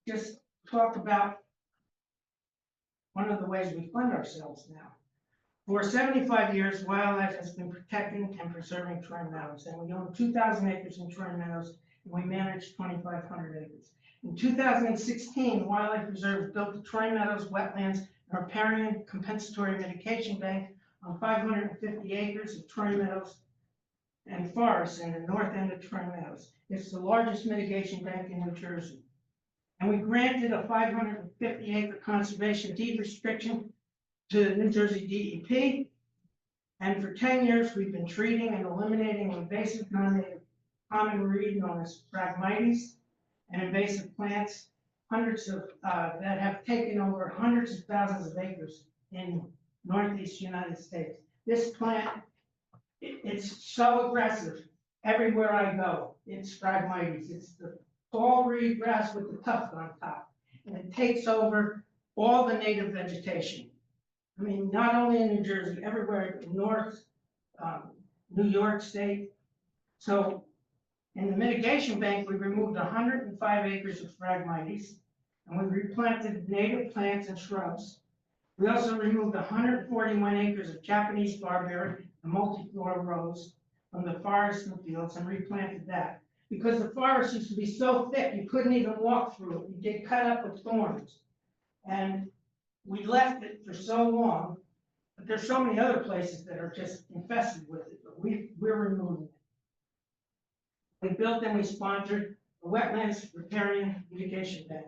just talk about one of the ways we fund ourselves now. For 75 years, wildlife has been protecting and preserving Troy Meadows, and we own 2,000 acres in Troy Meadows, and we manage 2,500 acres. In 2016, Wildlife Reserve built the Troy Meadows Wetlands and Riparian Compensatory Mitigation Bank on 550 acres of Troy Meadows and forests in the north end of Troy Meadows. It's the largest mitigation bank in New Jersey. And we granted a 550-acre conservation deed restriction to the New Jersey DEP. And for 10 years, we've been treating and eliminating invasive non-native common reed known as Phragmites and invasive plants, hundreds of, that have taken over hundreds of thousands of acres in Northeast United States. This plant, it's so aggressive. Everywhere I go, it's Phragmites. It's the tall reed grass with the tuft on top. And it takes over all the native vegetation. I mean, not only in New Jersey, everywhere in North, New York State. So in the mitigation bank, we removed 105 acres of Phragmites, and we replanted native plants and shrubs. We also removed 141 acres of Japanese barberry and multiflora rose from the forest and fields and replanted that. Because the forest used to be so thick, you couldn't even walk through it. You get cut up with thorns. And we left it for so long, but there's so many other places that are just infested with it, but we're removing it. We built and we sponsored the Wetlands Riparian Mitigation Bank.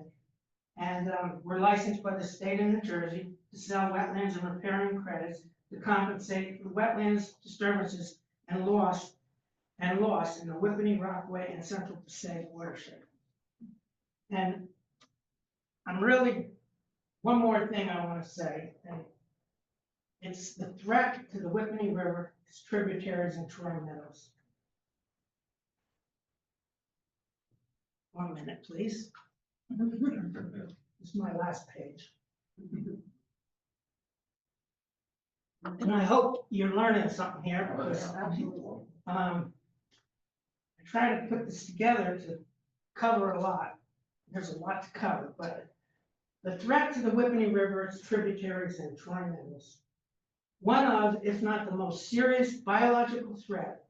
And we're licensed by the state of New Jersey to sell wetlands and riparian credits to compensate for wetlands disturbances and loss in the Whippany, Rockaway, and Central Passaic watershed. And one more thing I want to say, and it's the threat to the Whippany River, its tributaries, and Troy Meadows. 1 minute, please. This is my last page. And I hope you're learning something here, because I try to put this together to cover a lot. There's a lot to cover, but the threat to the Whippany River, its tributaries, and Troy Meadows, one of, if not the most serious biological threat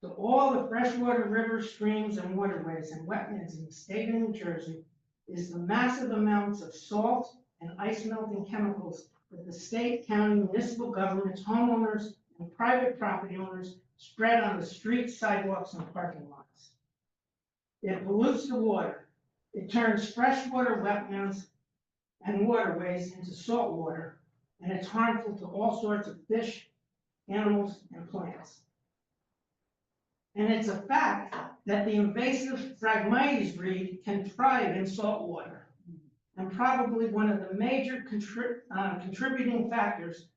to all the freshwater rivers, streams, and waterways and wetlands in the state of New Jersey, is the massive amounts of salt and ice melting chemicals that the state, county, municipal governments, homeowners, and private property owners spread on the streets, sidewalks, and parking lots. It pollutes the water. It turns freshwater wetlands and waterways into salt water, and it's harmful to all sorts of fish, animals, and plants. And it's a fact that the invasive Phragmites reed can thrive in salt water, and probably one of the major contributing factors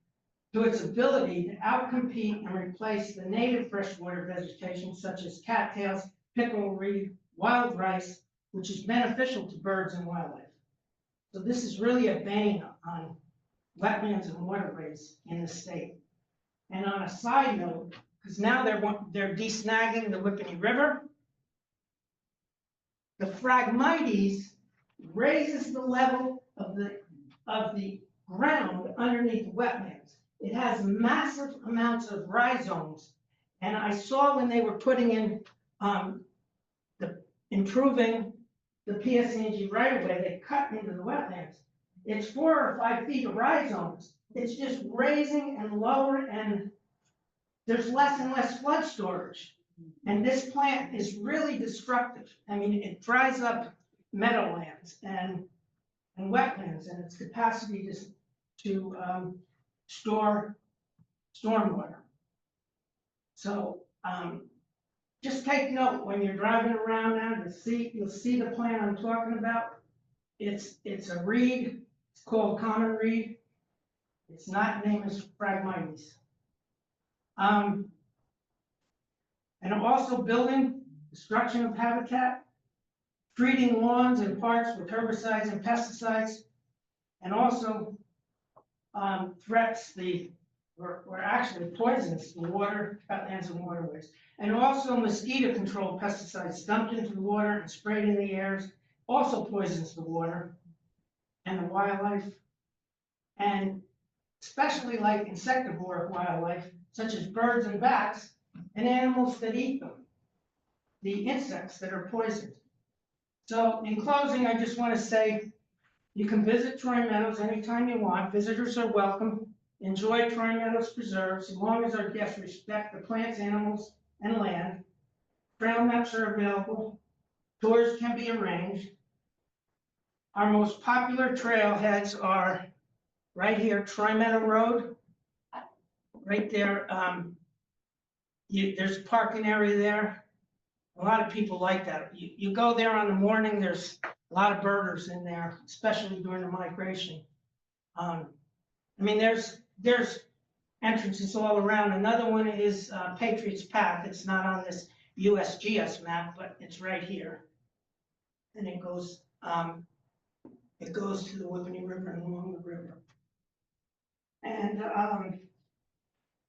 to its ability to outcompete and replace the native freshwater vegetation such as cattails, pickle reed, wild rice, which is beneficial to birds and wildlife. So this is really a bane on wetlands and waterways in the state. And on a side note, because now they're desnagging the Whippany River, the Phragmites raises the level of the ground underneath the wetlands. It has massive amounts of rhizomes. And I saw when they were putting in improving the PSE&G right away, they cut into the wetlands. It's 4 or 5 feet of rhizomes. It's just raising and lower, and there's less and less flood storage. And this plant is really destructive. I mean, it dries up meadowlands and wetlands and its capacity to store stormwater. So just take note when you're driving around now, you'll see the plant I'm talking about. It's a reed. It's called common reed. Its not name is Phragmites. And also building, destruction of habitat, treating lawns and parks with herbicides and pesticides, and also threats or actually poisons the water, wetlands, and waterways. And also mosquito control pesticides dumped into the water and sprayed in the airs also poisons the water and the wildlife, and especially like insectivore wildlife, such as birds and bats, and animals that eat them, the insects that are poisoned. So in closing, I just want to say, you can visit Troy Meadows anytime you want. Visitors are welcome. Enjoy Troy Meadows preserves, as long as our guests respect the plants, animals, and land. Trail maps are available. Tours can be arranged. Our most popular trailheads are right here, Troy Meadow Road. Right there, there's a parking area there. A lot of people like that. You go there on the morning, there's a lot of birders in there, especially during the migration. I mean, there's entrances all around. Another one is Patriots Path. It's not on this USGS map, but it's right here. And it goes to the Whippany River and along the river. And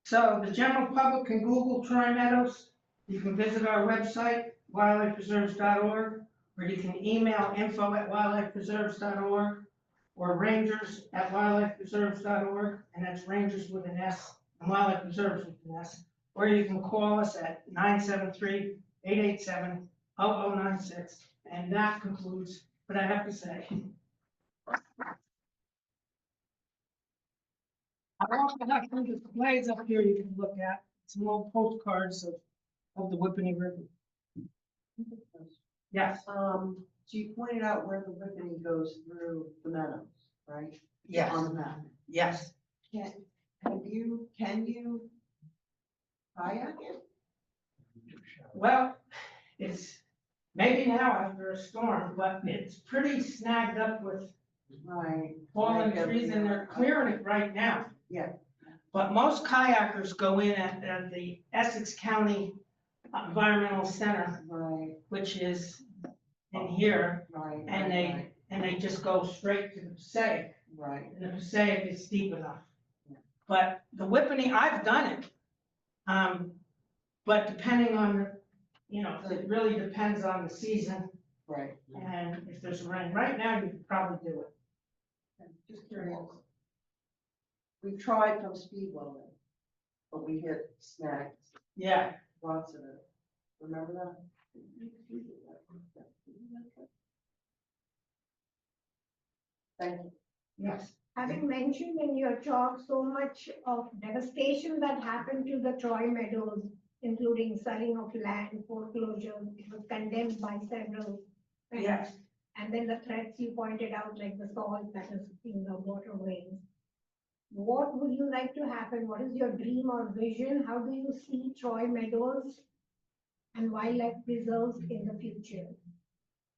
so the general public can Google Troy Meadows. You can visit our website, wildlifepreserves.org, or you can email info@wildlifepreserves.org, or rangers@wildlifepreserves.org, and that's rangers with an S, and wildlife preserves with an S. Or you can call us at 973-887-0096, and that concludes what I have to say. I also have some displays up here you can look at, some old postcards of the Whippany River. Yes, So you pointed out where the Whippany goes through the meadows, right? yes, On the map. yes. Can you kayak it? Well, it's maybe now after a storm, but it's pretty snagged up with Right. fallen Like trees, and they're clearing it right now. Yeah. But most kayakers go in at the Essex County Environmental Center, Right, which is in here, right. and they just go straight to the Passaic. Right. And the Passaic is deep enough. Yeah. But the Whippany, I've done it. But depending on, it really depends on the season Right. and if there's rain. Right now, you could probably do it. Just curious. We tried from speed limit, but we hit snags, Yeah, lots of it. Remember that? Thank you. yes. Having mentioned in your talk so much of devastation that happened to the Troy Meadows, including selling of land, foreclosure, it was condemned by several. Yes. And then the threats you pointed out, like the salt that is in the waterways. What would you like to happen? What is your dream or vision? How do you see Troy Meadows and wildlife preserves in the future?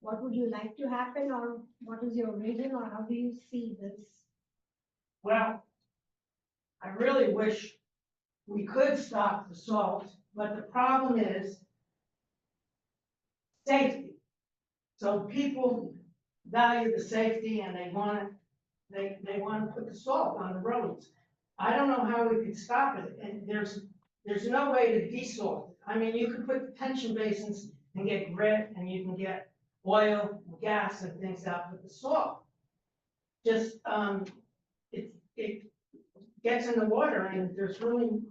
What would you like to happen, or what is your vision, or how do you see this? Well, I really wish we could stop the salt, but the problem is safety. So people value the safety and they want to put the salt on the roads. I don't know how we could stop it, and there's no way to desalt it. I mean, you could put detention basins and get grit, and you can get oil and gas and things out, but the salt just, it gets in the water, and there's really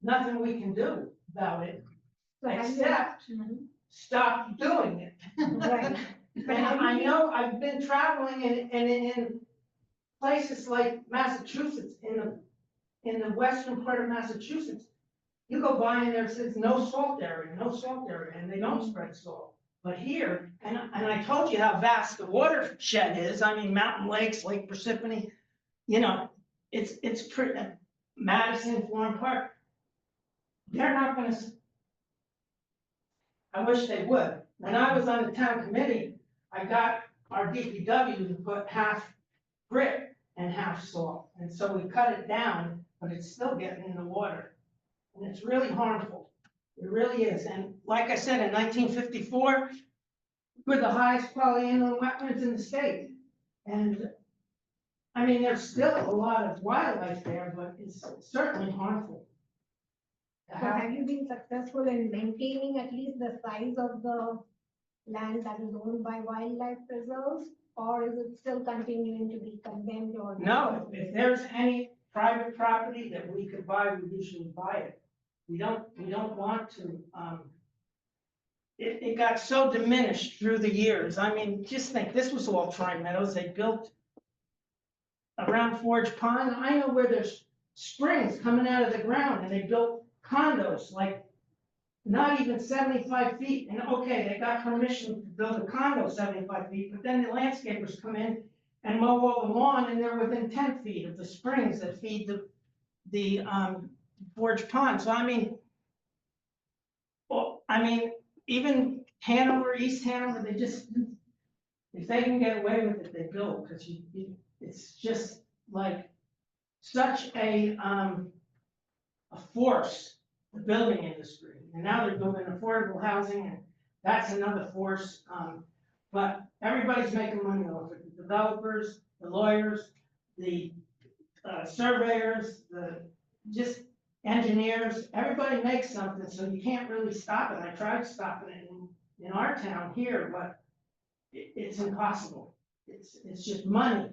nothing we can do about it, So have you- except stop doing it. Right. And I know I've been traveling in places like Massachusetts, in the western part of Massachusetts. You go by and there says no salt area, and they don't spread salt. But here, and I told you how vast the watershed is. I mean, mountain lakes, Lake Parsippany, it's pretty, Madison, Florham Park. They're not gonna, I wish they would. When I was on the town committee, I got our DPW to put half grit and half salt. And so we cut it down, but it's still getting in the water. And it's really harmful. It really is. And like I said, in 1954, we're the highest quality inland wetlands in the state. And I mean, there's still a lot of wildlife there, but it's certainly harmful. So have you been successful in maintaining at least the size of the land that is owned by wildlife preserves? Or is it still continuing to be condemned or? No, if there's any private property that we could buy, we usually buy it. We don't want to, it got so diminished through the years. I mean, just think, this was all Troy Meadows. They built around Forge Pond. I know where there's springs coming out of the ground, and they built condos like not even 75 feet. And okay, they got permission to build a condo 75 feet, but then the landscapers come in and mow all the lawn, and they're within 10 feet of the springs that feed the Forge Pond. So I mean, well, I mean, even Hanover, East Hanover, they just, if they can get away with it, they build, because it's just like such a force, the building industry. And now they're building affordable housing, and that's another force. But everybody's making money off it, the developers, the lawyers, the surveyors, the just engineers, everybody makes something, so you can't really stop it. I tried stopping it in our town here, but it's impossible. It's just money.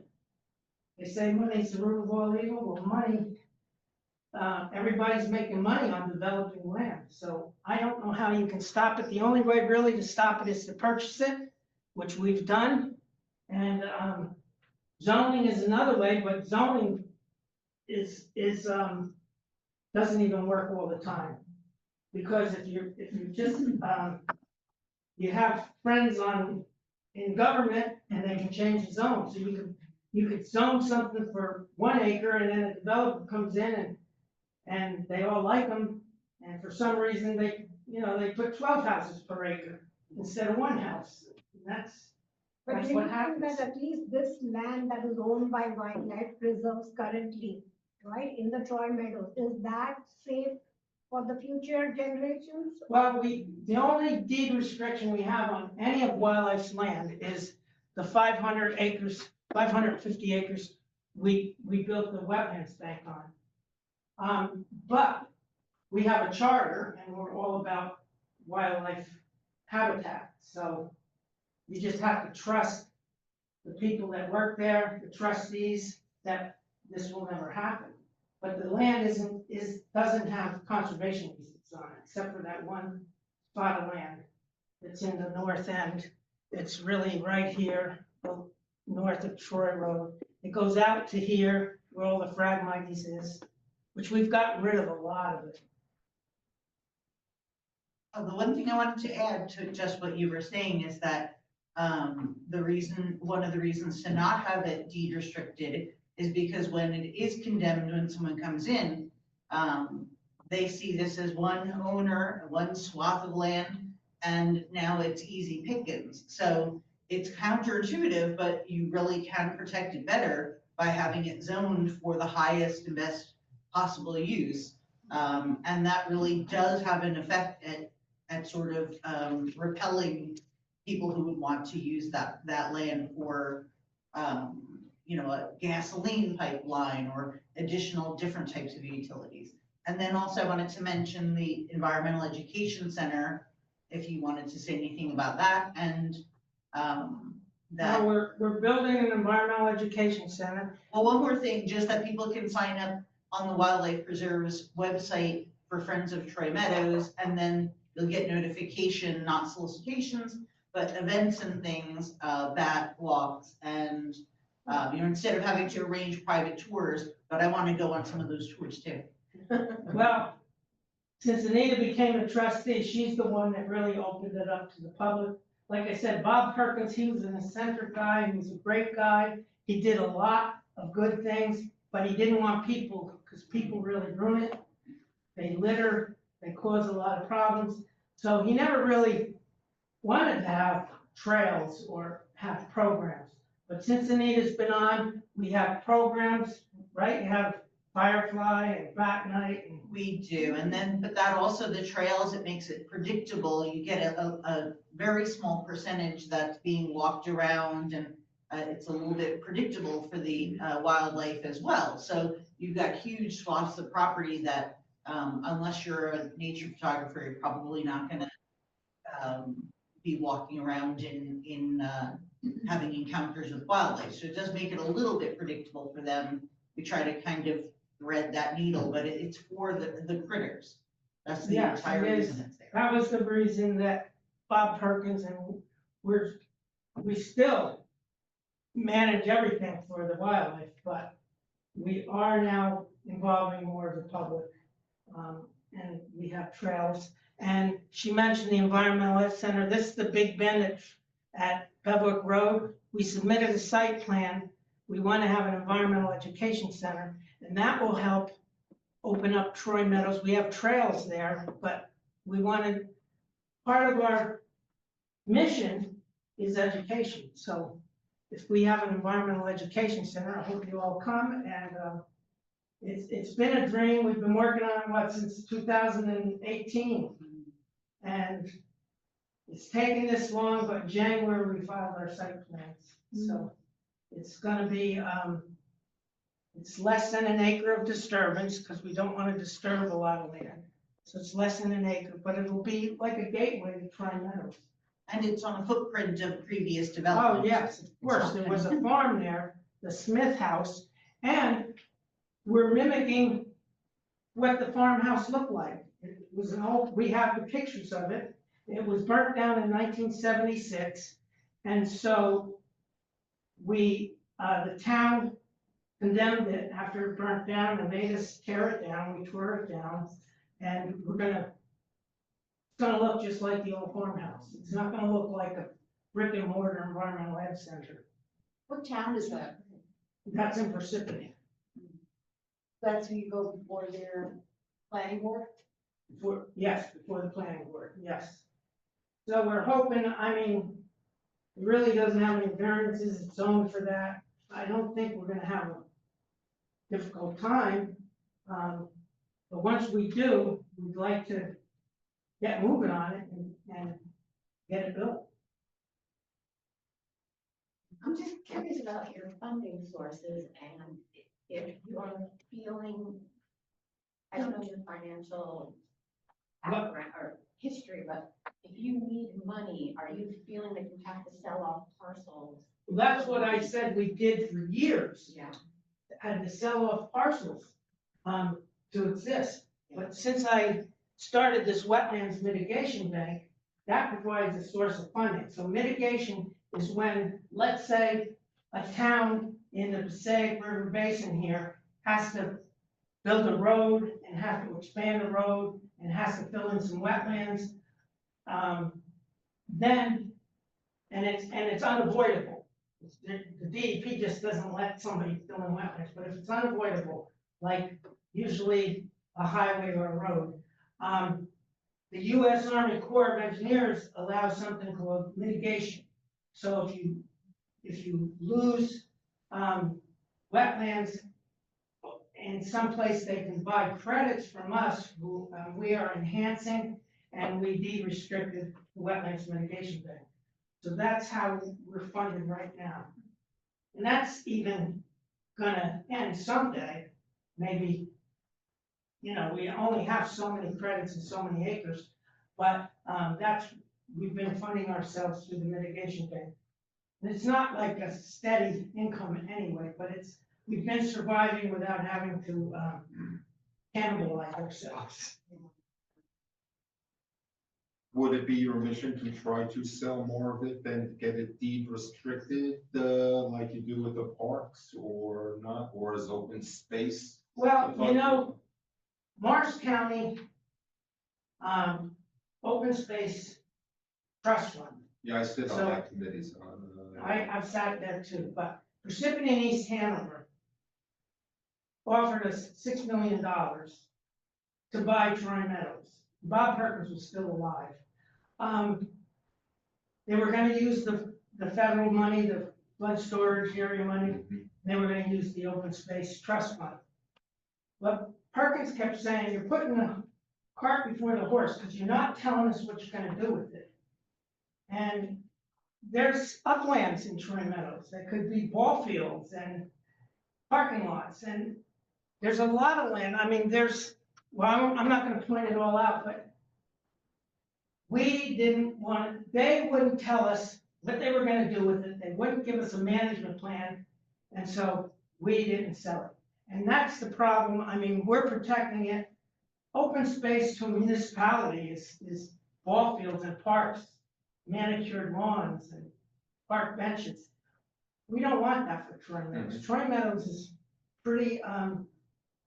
They say money's the root of all evil. Well, money, everybody's making money on developing land. So I don't know how you can stop it. The only way really to stop it is to purchase it, which we've done. And zoning is another way, but zoning is doesn't even work all the time. Because if you just, you have friends in government, and they can change the zone. So you could zone something for 1 acre, and then a developer comes in and they all like them. And for some reason, they put 12 houses per acre instead of 1 house. And But that's do what you think happens. that at least this land that is owned by wildlife preserves currently, right, in the Troy Meadows, is that safe for the future generations? Well, the only deed restriction we have on any of wildlife's land is the 500 acres, 550 acres we built the wetlands bank on. But we have a charter, and we're all about wildlife habitat. So you just have to trust the people that work there, the trustees, that this will never happen. But the land doesn't have conservation easements on it, except for that one spot of land that's in the north end. It's really right here, north of Troy Road. It goes out to here, where all the Phragmites is, which we've gotten rid of a lot of it. The one thing I wanted to add to just what you were saying is that one of the reasons to not have it deed restricted is because when it is condemned, when someone comes in, they see this as one owner, one swath of land, and now it's easy pickings. So it's counterintuitive, but you really can protect it better by having it zoned for the highest and best possible use. And that really does have an effect at sort of repelling people who would want to use that land for, a gasoline pipeline or additional different types of utilities. And then also I wanted to mention the Environmental Education Center, if you wanted to say anything about that, and that. No, we're building an environmental education center. Well, one more thing, just that people can sign up on the Wildlife Preserve's website for Friends of Troy Meadows, and then you'll get notification, not solicitations, but events and things, bat walks, and instead of having to arrange private tours, but I want to go on some of those tours too. Well, since Anita became a trustee, she's the one that really opened it up to the public. Like I said, Bob Perkins, he was an eccentric guy, he was a great guy. He did a lot of good things, but he didn't want people, because people really ruin it. They litter, they cause a lot of problems. So he never really wanted to have trails or have programs. But since Anita's been on, we have programs, right? You have Firefly and Bat Night. And We do, and then, but that also, the trails, it makes it predictable. You get a very small percentage that's being walked around, and it's a little bit predictable for the wildlife as well. So you've got huge swaths of property that, unless you're a nature photographer, you're probably not gonna be walking around in having encounters with wildlife. So it does make it a little bit predictable for them. We try to kind of thread that needle, but it's for the critters. That's the Yes, entire it is. reason it's there. That was the reason that Bob Perkins and we still manage everything for the wildlife, but we are now involving more of the public. And we have trails. And she mentioned the environmental ed center. This is the big bend at Beverwick Road. We submitted a site plan. We want to have an environmental education center, and that will help open up Troy Meadows. We have trails there, but we wanted, part of our mission is education. So if we have an environmental education center, I hope you all come. And it's been a dream. We've been working on it, since 2018. And it's taken this long, but January we filed our site plans. So it's gonna be, it's less than an acre of disturbance, because we don't want to disturb a lot of land. So it's less than an acre, but it'll be like a gateway to Troy Meadows. And it's on a footprint of previous Oh, development. yes, of course, there was a farm there, the Smith House, and we're mimicking what the farmhouse looked like. It was an old, we have the pictures of it. It was burnt down in 1976, and so we, the town condemned it after it burnt down and made us tear it down. We tore it down, and it's gonna look just like the old farmhouse. It's not gonna look like a brick and mortar environmental ed center. What town is that? That's in Parsippany. That's who you go before their planning board? Before the planning board, yes. So we're hoping, I mean, it really doesn't have any variances, it's zoned for that. I don't think we're gonna have a difficult time. But once we do, we'd like to get moving on it and get it built. I'm just curious about your funding sources and if you're feeling, I don't know your financial background or history, but if you need money, are you feeling that you have to sell off parcels? That's what I said we did for years. Yeah. Had to sell off parcels, to exist. But since I started this wetlands mitigation bank, that provides a source of funding. So mitigation is when, let's say, a town in the Passaic River Basin here has to build a road and have to expand the road and has to fill in some wetlands. Then, and it's unavoidable. The DEP just doesn't let somebody fill in wetlands, but if it's unavoidable, like usually a highway or a road, the U.S. Army Corps of Engineers allows something called mitigation. So if you lose wetlands in some place, they can buy credits from us who we are enhancing, and we de-restricted the wetlands mitigation bank. So that's how we're funded right now. And that's even gonna end someday, maybe, we only have so many credits and so many acres, but we've been funding ourselves through the mitigation bank. And it's not like a steady income anyway, but we've been surviving without having to cannibalize ourselves. Would it be your mission to try to sell more of it than get it deed restricted, like you do with the parks, or not, or as open space? Well, Morris County, Open Space Trust Fund, Yeah, I sit So- on that committee, so. I've sat there too, but Parsippany and East Hanover offered us $6 million to buy Troy Meadows. Bob Perkins was still alive. They were gonna use the federal money, the flood storage area money. They were gonna use the open space trust fund. But Perkins kept saying, you're putting the cart before the horse, because you're not telling us what you're gonna do with it. And there's uplands in Troy Meadows. There could be ball fields and parking lots, and there's a lot of land. I mean, I'm not gonna point it all out, but we didn't want, they wouldn't tell us what they were gonna do with it, they wouldn't give us a management plan, and so we didn't sell it. And that's the problem, I mean, we're protecting it. Open space to a municipality is ball fields and parks, manicured lawns and park benches. We don't want that for Troy Meadows. Troy Meadows is pretty, a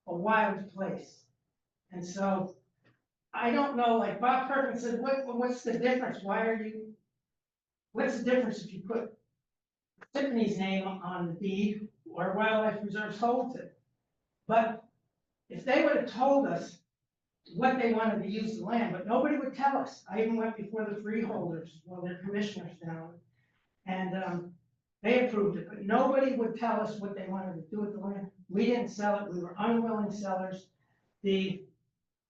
wild place. And so, I don't know, like Bob Perkins said, what's the difference? What's the difference if you put Whippany's name on the deed or Wildlife Reserves holds it? But if they would have told us what they wanted to use the land, but nobody would tell us. I even went before the freeholders, well, they're commissioners now, and they approved it, but nobody would tell us what they wanted to do with the land. We didn't sell it, we were unwilling sellers. The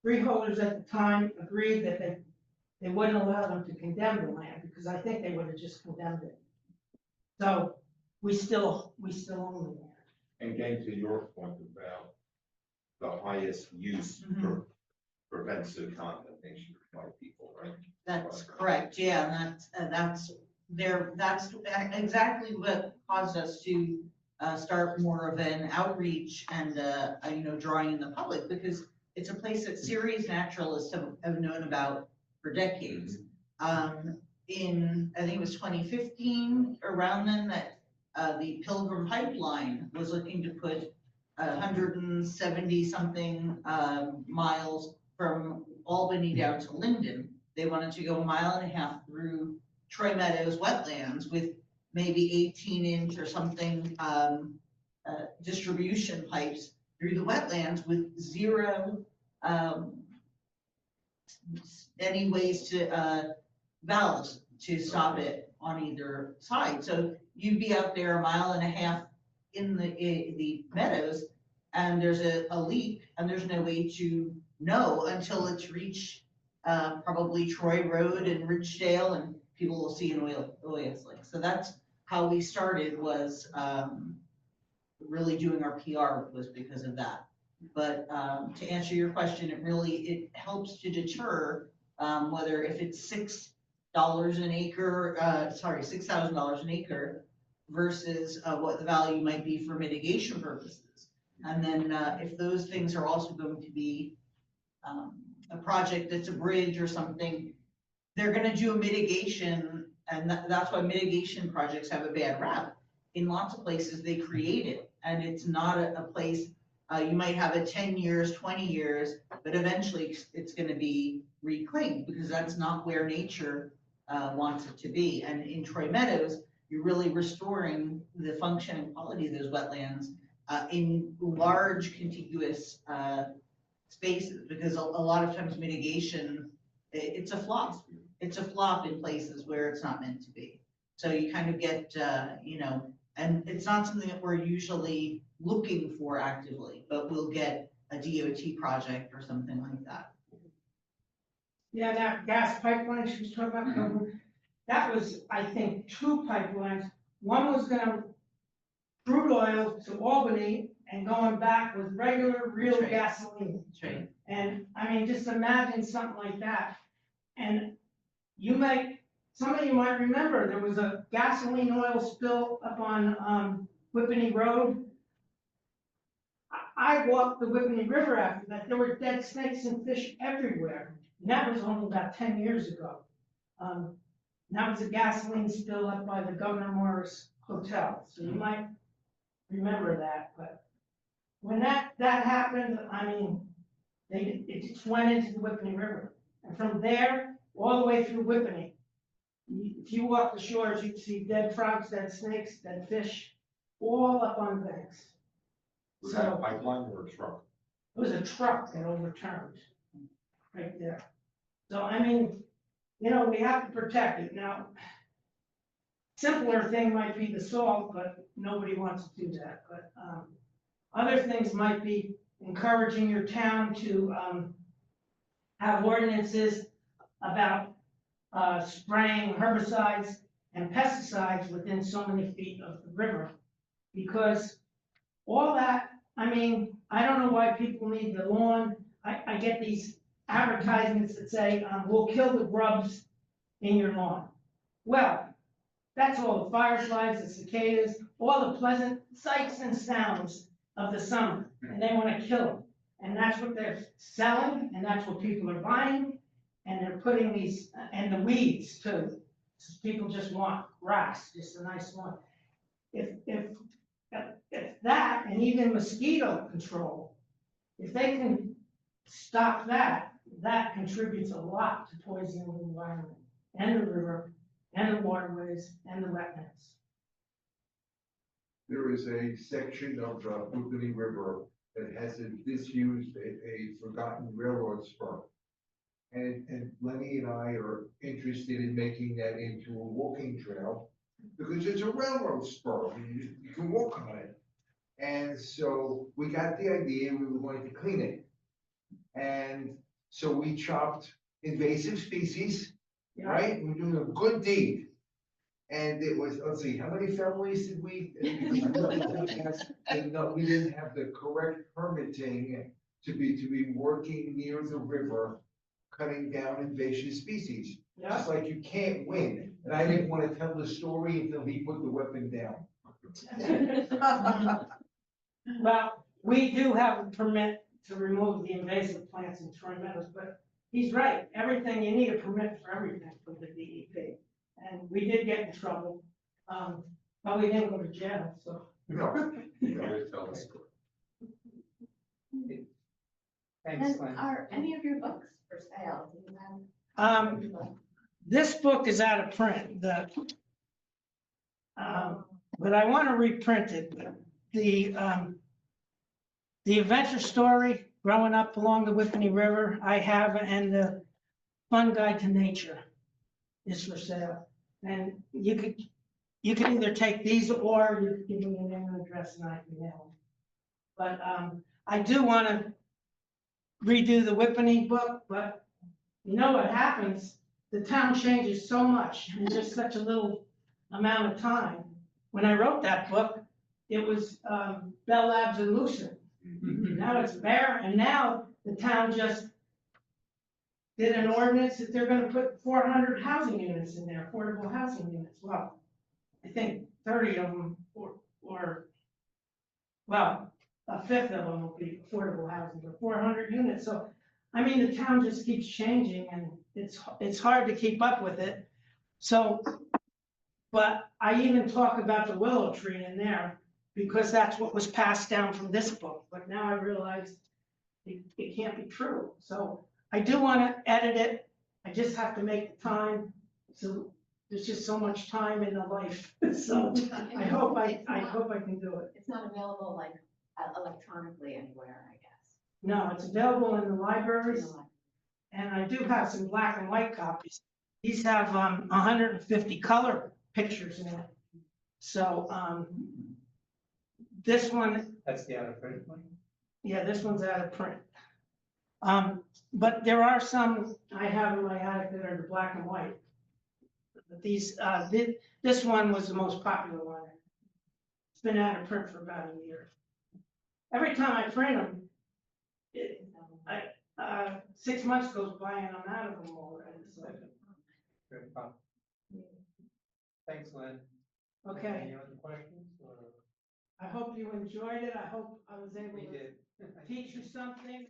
freeholders at the time agreed that they wouldn't allow them to condemn the land, because I think they would have just condemned it. So, we still own the land. And getting to your point about the highest use prevents the condemnation by people, right? That's correct, yeah, and that's exactly what caused us to start more of an outreach and, drawing in the public, because it's a place that serious naturalists have known about for decades. In, I think it was 2015, around then, that the Pilgrim Pipeline was looking to put 170 something miles from Albany down to Linden. They wanted to go 1.5 miles through Troy Meadows wetlands with maybe 18-inch or something distribution pipes through the wetlands with zero any ways to valves to stop it on either side. So you'd be out there 1.5 miles in the meadows, and there's a leak, and there's no way to know until it's reached probably Troy Road and Ridgedale, and people will see an oil slick. So that's how we started, was really doing our PR was because of that. But to answer your question, it helps to deter whether if it's $6 an acre, $6,000 an acre versus what the value might be for mitigation purposes. And then if those things are also going to be a project that's a bridge or something, they're gonna do a mitigation, and that's why mitigation projects have a bad rap. In lots of places, they create it, and it's not a place, you might have it 10 years, 20 years, but eventually it's gonna be reclaimed, because that's not where nature wants it to be. And in Troy Meadows, you're really restoring the function and quality of those wetlands in large contiguous spaces, because a lot of times mitigation, it's a flop. It's a flop in places where it's not meant to be. So you kind of get, and it's not something that we're usually looking for actively, but we'll get a DOT project or something like that. Yeah, that gas pipeline she was talking about, that was, I think, 2 pipelines. One was gonna crude oil to Albany and going back with regular, real That's right. gasoline. That's right. And, I mean, just imagine something like that. And some of you might remember, there was a gasoline oil spill up on Whippany Road. I walked the Whippany River after that. There were dead snakes and fish everywhere. And that was only about 10 years ago. That was a gasoline spill up by the Governor Morris Hotel. So you might remember that. But when that happened, I mean, it just went into the Whippany River. And from there, all the way through Whippany, if you walk the shores, you'd see dead frogs, dead snakes, dead fish, all up on the banks. Was that a pipeline or a truck? It was a truck that overturned right there. So, I mean, we have to protect it. Now, simpler thing might be the salt, but nobody wants to do that. But other things might be encouraging your town to have ordinances about spraying herbicides and pesticides within so many feet of the river. Because all that, I mean, I don't know why people need the lawn. I get these advertisements that say, we'll kill the grubs in your lawn. Well, that's all the fireflies, the cicadas, all the pleasant sights and sounds of the summer, and they wanna kill them. And that's what they're selling, and that's what people are buying, and they're putting these, and the weeds too. People just want grass, just a nice lawn. If that, and even mosquito control, if they can stop that, that contributes a lot to poisoning the environment, and the river, and the waterways, and the wetlands. There is a section of the Whippany River that has a disused, a forgotten railroad spur. And Lenny and I are interested in making that into a walking trail, because it's a railroad spur, you can walk on it. And so we got the idea, we were going to clean it. And so we chopped invasive species, right? We're doing a good deed. And it was, let's see, how many families did we? And no, we didn't have the correct permitting to be working near the river, cutting down invasive species. Just like you can't win. And I didn't want to tell the story until he put the weapon down. Well, we do have a permit to remove the invasive plants in Troy Meadows, but he's right, everything, you need a permit for everything from the DEP. And we did get in trouble, but we didn't go to jail, so. No. Really tell the story. Thanks, And Len. are any of your books for sale? Do you have? This book is out of print, but I want to reprint it. The adventure story, growing up along the Whippany River, I have, and the Fun Guide to Nature is for sale. And you could either take these, or you could give me your name and address and I can mail them. But I do want to redo the Whippany book, but you know what happens? The town changes so much in just such a little amount of time. When I wrote that book, it was Bell Labs and Lucent. Now it's Bear, and now the town just did an ordinance that they're gonna put 400 housing units in there, affordable housing units. Well, I think 30 of them, well, a fifth of them will be affordable housing, but 400 units. So, I mean, the town just keeps changing, and it's hard to keep up with it. So, but I even talk about the willow tree in there, because that's what was passed down from this book, but now I realize it can't be true. So I do want to edit it, I just have to make the time, so there's just so much time in the life, so I hope I can do it. It's not available like electronically anywhere, I guess. No, it's available in the libraries, and I do have some black and white copies. These have 150 color pictures in it. So this one, That's the out of print one? yeah, this one's out of print. But there are some I have in my attic that are the black and white. But these, this one was the most popular one. It's been out of print for about a year. Every time I print them, 6 months goes by and I'm out of them already, so. Very fun. Thanks, Len. Okay, Any other questions or? I hope you enjoyed it. I hope I was able We to did. teach you something.